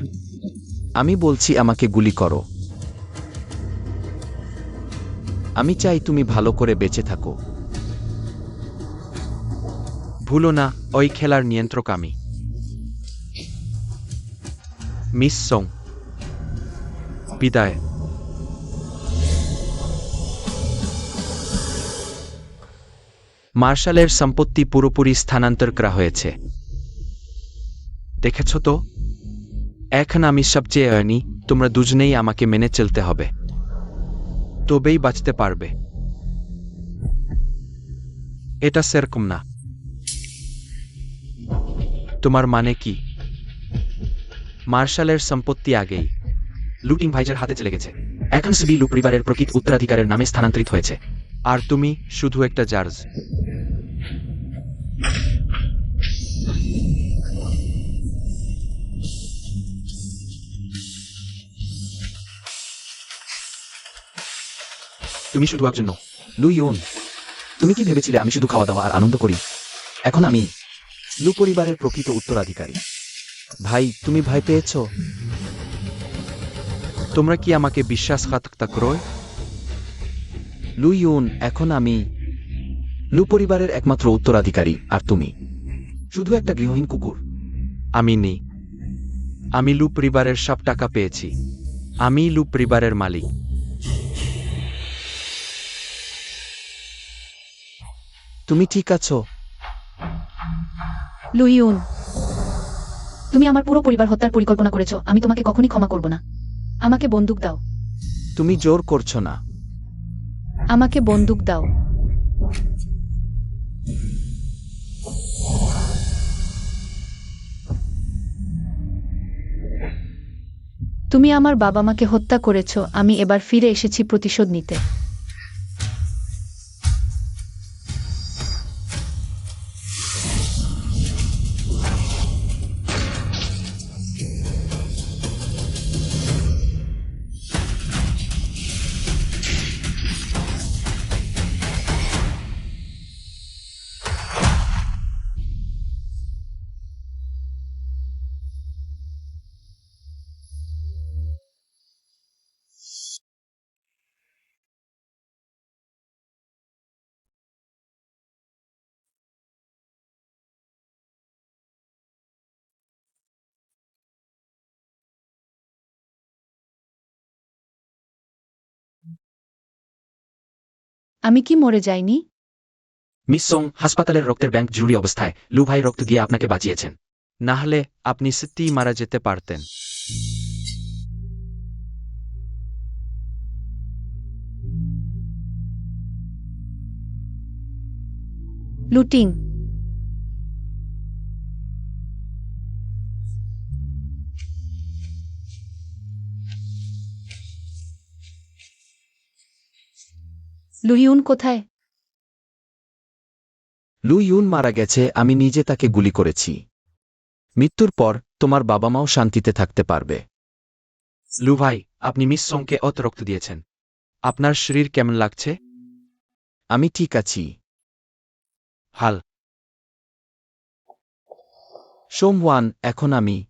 আমি বলছি আমাকে গুলি করো। আমি চাই তুমি ভালো করে বেঁচে থাকো। ভুলো না, ওই খেলার নিয়ন্ত্রক আমি। মিস সোং, বিদায়। মার্শালের সম্পত্তি পুরোপুরি স্থানান্তর করা হয়েছে। দেখেছ তো? এখন আমি সবচেয়ে আইনি, তোমরা দুজনেই আমাকে মেনে চলতে হবে, তবেই বাঁচতে পারবে। এটা সেরকম না। তোমার মানে কি? মার্শালের সম্পত্তি আগেই লুটিং ভাইজার হাতে চলে গেছে। এখন সিবি লু পরিবারের প্রকৃত উত্তরাধিকারের নামে স্থানান্তরিত হয়েছে। আর তুমি শুধু একটা জার্জ। তুমি শুধু একজন নও। লু ইউন, তুমি কি ভেবেছিলে আমি শুধু খাওয়া দাওয়া আর আনন্দ করি? এখন আমি লু পরিবারের প্রকৃত উত্তরাধিকারী। ভাই, তুমি ভয় পেয়েছ? তোমরা কি আমাকে বিশ্বাসঘাতকতা করো? লু ইউন, এখন আমি লু পরিবারের একমাত্র উত্তরাধিকারী, আর তুমি শুধু একটা গৃহহীন কুকুর। আমি নেই। আমি লু পরিবারের সব টাকা পেয়েছি। আমি লু পরিবারের মালিক। তুমি ঠিক আছো? লুইউন, তুমি আমার পুরো পরিবার হত্যার পরিকল্পনা করেছো, আমি তোমাকে কখনই ক্ষমা করব না। আমাকে বন্দুক দাও। তুমি জোর করছো না। আমাকে বন্দুক দাও। তুমি আমার বাবা মাকে হত্যা করেছো, আমি এবার ফিরে এসেছি প্রতিশোধ নিতে। আমি কি মরে যাইনি? মিস সোং, হাসপাতালের রক্তের ব্যাংক জরুরি অবস্থায়। লু ভাই রক্ত দিয়ে আপনাকে বাঁচিয়েছেন। না হলে আপনি সত্যিই মারা যেতে পারতেন। লুটিং। লুইউন কোথায়? লু ইউন মারা গেছে, আমি নিজে তাকে গুলি করেছি। মৃত্যুর পর তোমার বাবা মাও শান্তিতে থাকতে পারবে। লু ভাই, আপনি মিস সোংকে অত রক্ত দিয়েছেন। আপনার শরীর কেমন লাগছে? আমি ঠিক আছি। হাল সোমওয়ান, এখন আমি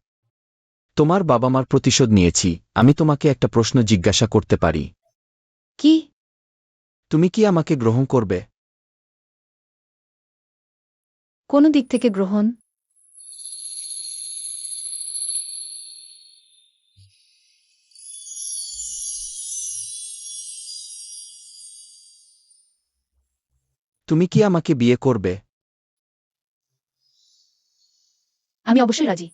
তোমার বাবা মার প্রতিশোধ নিয়েছি। আমি তোমাকে একটা প্রশ্ন জিজ্ঞাসা করতে পারি? কি? তুমি কি আমাকে গ্রহণ করবে? কোন দিক থেকে গ্রহণ? তুমি কি আমাকে বিয়ে করবে? আমি অবশ্যই রাজি।